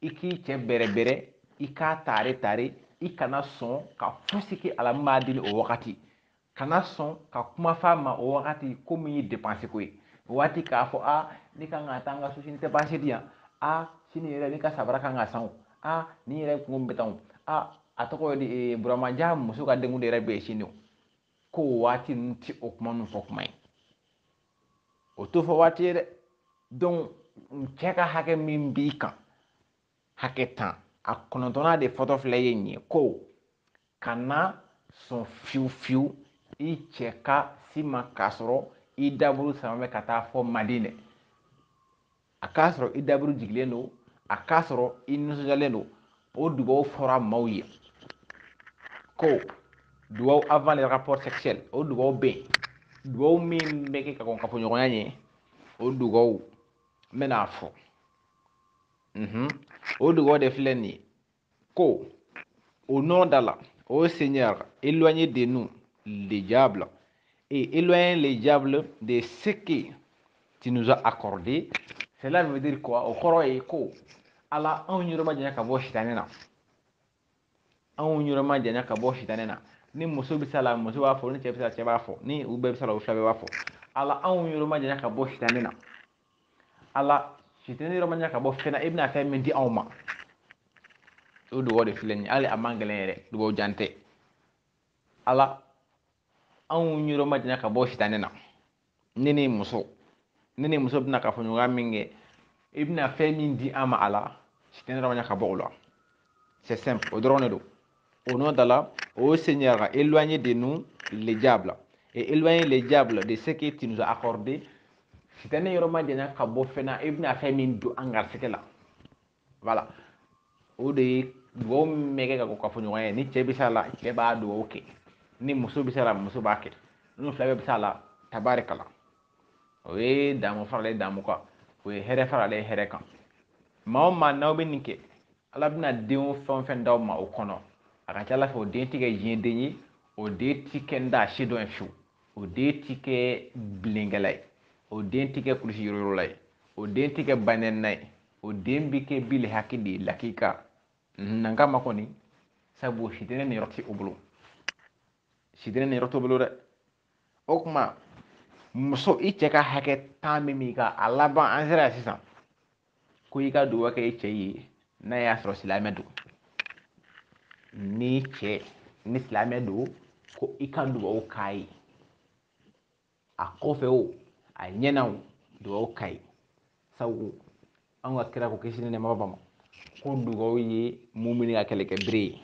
i k'i cɛ bɛrɛbɛrɛ i k'a tare tare i kana sɔn ka fosi kɛ a la min b'a dimi o wagati kana sɔn ka kuma f'a ma o wagati ko min ye dépense ko ye o waati k'a fɔ ne kan ka taa n ka so sini tɛ baasi di yan sini yɛrɛ ne ka sabara kan ka san o nin yɛrɛ kungo bɛ tan o a tɔgɔ ye di buramaja muso ka denkundi yɛrɛ bɛ yen sini o ko o waati ninnu tɛ o kuma ninnu fɔ kuma ye o t'o fɔ waati ye dɛ donc cɛ ka hakɛ min b'i kan hakɛ tan a kɔnɔntɔnnan de fɔtɔ filɛ ye nin ye ko kana sɔn fiyewu fiyewu i cɛ ka si ma k'a sɔrɔ i daburu sama bɛ ka taa fɔ manden dɛ a k'a sɔrɔ i daburu jigilen don a k'a sɔrɔ i nisɔndiyalen don o dugawu fɔra maaw ye ko dugawu avant le rapport sexuel o dugawu bɛ yen dugawu min bɛ kɛ ka kɔn kafoɲɔgɔnya ɲɛ o dugawu n bɛn'a fɔ o dugawu de filɛ nin ye ko au nom d'Allah, ô Seigneur, éloignez de nous les diables et éloignez les diables de ce que tu nous as accordé. Cela veut dire quoi? Au kɔrɔ ye ko ala anw yɔrɔ ma janya ka bɔ sitanɛ na anw yɔrɔ ma janya ka bɔ sitanɛ na ni muso bɛ se a la muso b'a fɔ ni cɛ bɛ se a la cɛ b'a fɔ ni u bɛɛ bɛ se a la u fila bɛɛ b'a fɔ ala anw yɔrɔ ma janya ka bɔ sitanɛ na ala sitanɛ yɔrɔ ma janya ka bɔ fɛn na i bɛna fɛn min di anw ma o dugawu de filɛ nin ye hali a man gɛlɛn yɛrɛ dugawu jan tɛ ala anw yɔrɔ ma janya ka bɔ sitanɛ na ne ni muso bɛna kafoɲɔgɔnya min kɛ i bɛna fɛn min di an ma a la sitanɛ yɔrɔ ma janya ka bɔ o la c'est simple o dɔrɔn de don au nom d'Allah, ô Seigneur, éloignez de nous les diables et éloignez les diables de ce que tu nous as accordé sitanɛ yɔrɔ ma janya ka bɔ fɛn na i bɛna fɛn min don an garisɛgɛ la voilà o de ye dugawu min bɛ kɛ ka kɔn kafoɲɔgɔnya ye ni cɛ bɛ se a la cɛ b'a dugawu kɛ ni muso bɛ se a la muso b'a kɛ n'u fila bɛɛ bɛ se a la tabarikala o ye damu faralen damu kan o ye hɛrɛ fara ale hɛrɛ kan maa o maa n'aw bɛ nin kɛ ala bɛna denw fɛn o fɛn d'aw ma o kɔnɔ a ka ca ala fɛ o den ti kɛ diɲɛ den ye o den ti kɛ n da si dɔn fiyewu o den ti kɛ bilenkɛla ye o den ti kɛ kulusi yɔrɔ ye o den ti kɛ banɛna ye o den bi kɛ bile hakili de ye lakika nan kama kɔni sabu sitanɛ ni yɔrɔ ti o bolo sitanɛ ni yɔrɔ t'o bolo dɛ o kuma muso i cɛ ka hakɛ tan min b'i kan a laban an sera yan sisan ko i ka dugawu kɛ i cɛ ye n'a y'a sɔrɔ silamɛ don ni cɛ ni silamɛ don ko i ka dugawu k'a ye a kɔfɛ o a ɲɛna o dugawu k'a ye sabu an ka kira ko kisi ni nɛɛma b'a ma ko dugawu ye mumini ka kɛlɛkɛ bere ye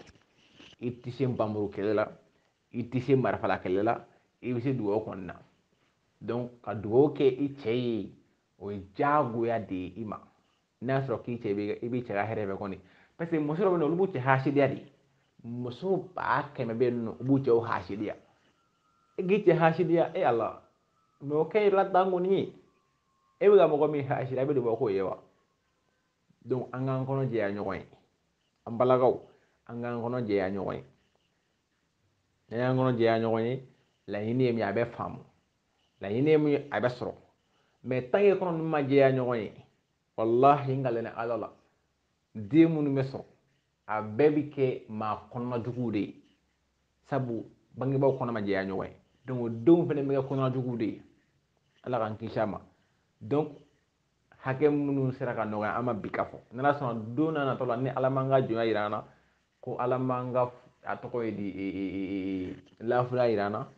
i tɛ se banburu kɛlɛ la i tɛ se marifala kɛlɛ la i bɛ se dugawu kɔni na ka dugawu kɛ i cɛ ye o ye diyagoya de ye i ma n'a y'a sɔrɔ k'i cɛ i b'i cɛ ka hɛrɛ fɛ kɔni parce que muso dɔw bɛ yen olu b'u cɛ hasidiya de muso ba kɛmɛ bɛ yen nɔ u b'u cɛw hasidiya e k'i cɛ hasidiya e ala mɛ o kɛ la dan kɔni ye e bɛ ka mɔgɔ min hasidiya e bɛ dugawu k'o ye wa an k'an kɔnɔ jɛya ɲɔgɔn ye an balakaw an k'an kɔnɔ jɛya ɲɔgɔn ye n'an y'an kɔnɔ jɛya ɲɔgɔn ye laɲini ye min ye a bɛ faamu laɲini ye min ye a bɛ sɔrɔ mɛ tange kɔnɔ ninnu ma jɛya ɲɔgɔn ye walahi n galɛnɛ ala la den minnu bɛ sɔrɔ a bɛɛ bi kɛ maa kɔnɔnajuguw de ye sabu bangebaaw kɔnɔ ma jɛya ɲɔgɔn ye denw fɛnɛ bɛ kɛ kɔnɔnajuguw de ye ala k'an kisi a ma hakɛ minnu sera ka nɔgɔya an ma bi ka fɔ n'ala sɔnna don n'a nataw la ni ala m'an ka jɔnya yira an na ko ala m'an ka a tɔgɔ ye di lafiya yira an na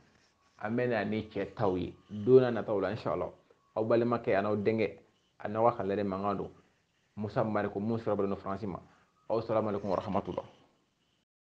an bɛ na ni cɛ taw ye don n'a nataw la inshallah aw balimakɛ a n'aw denkɛ a n'aw ka kalɛre mankan don musa mari ko mun sera balo faransi ma aw salamu alaikum warahmatullah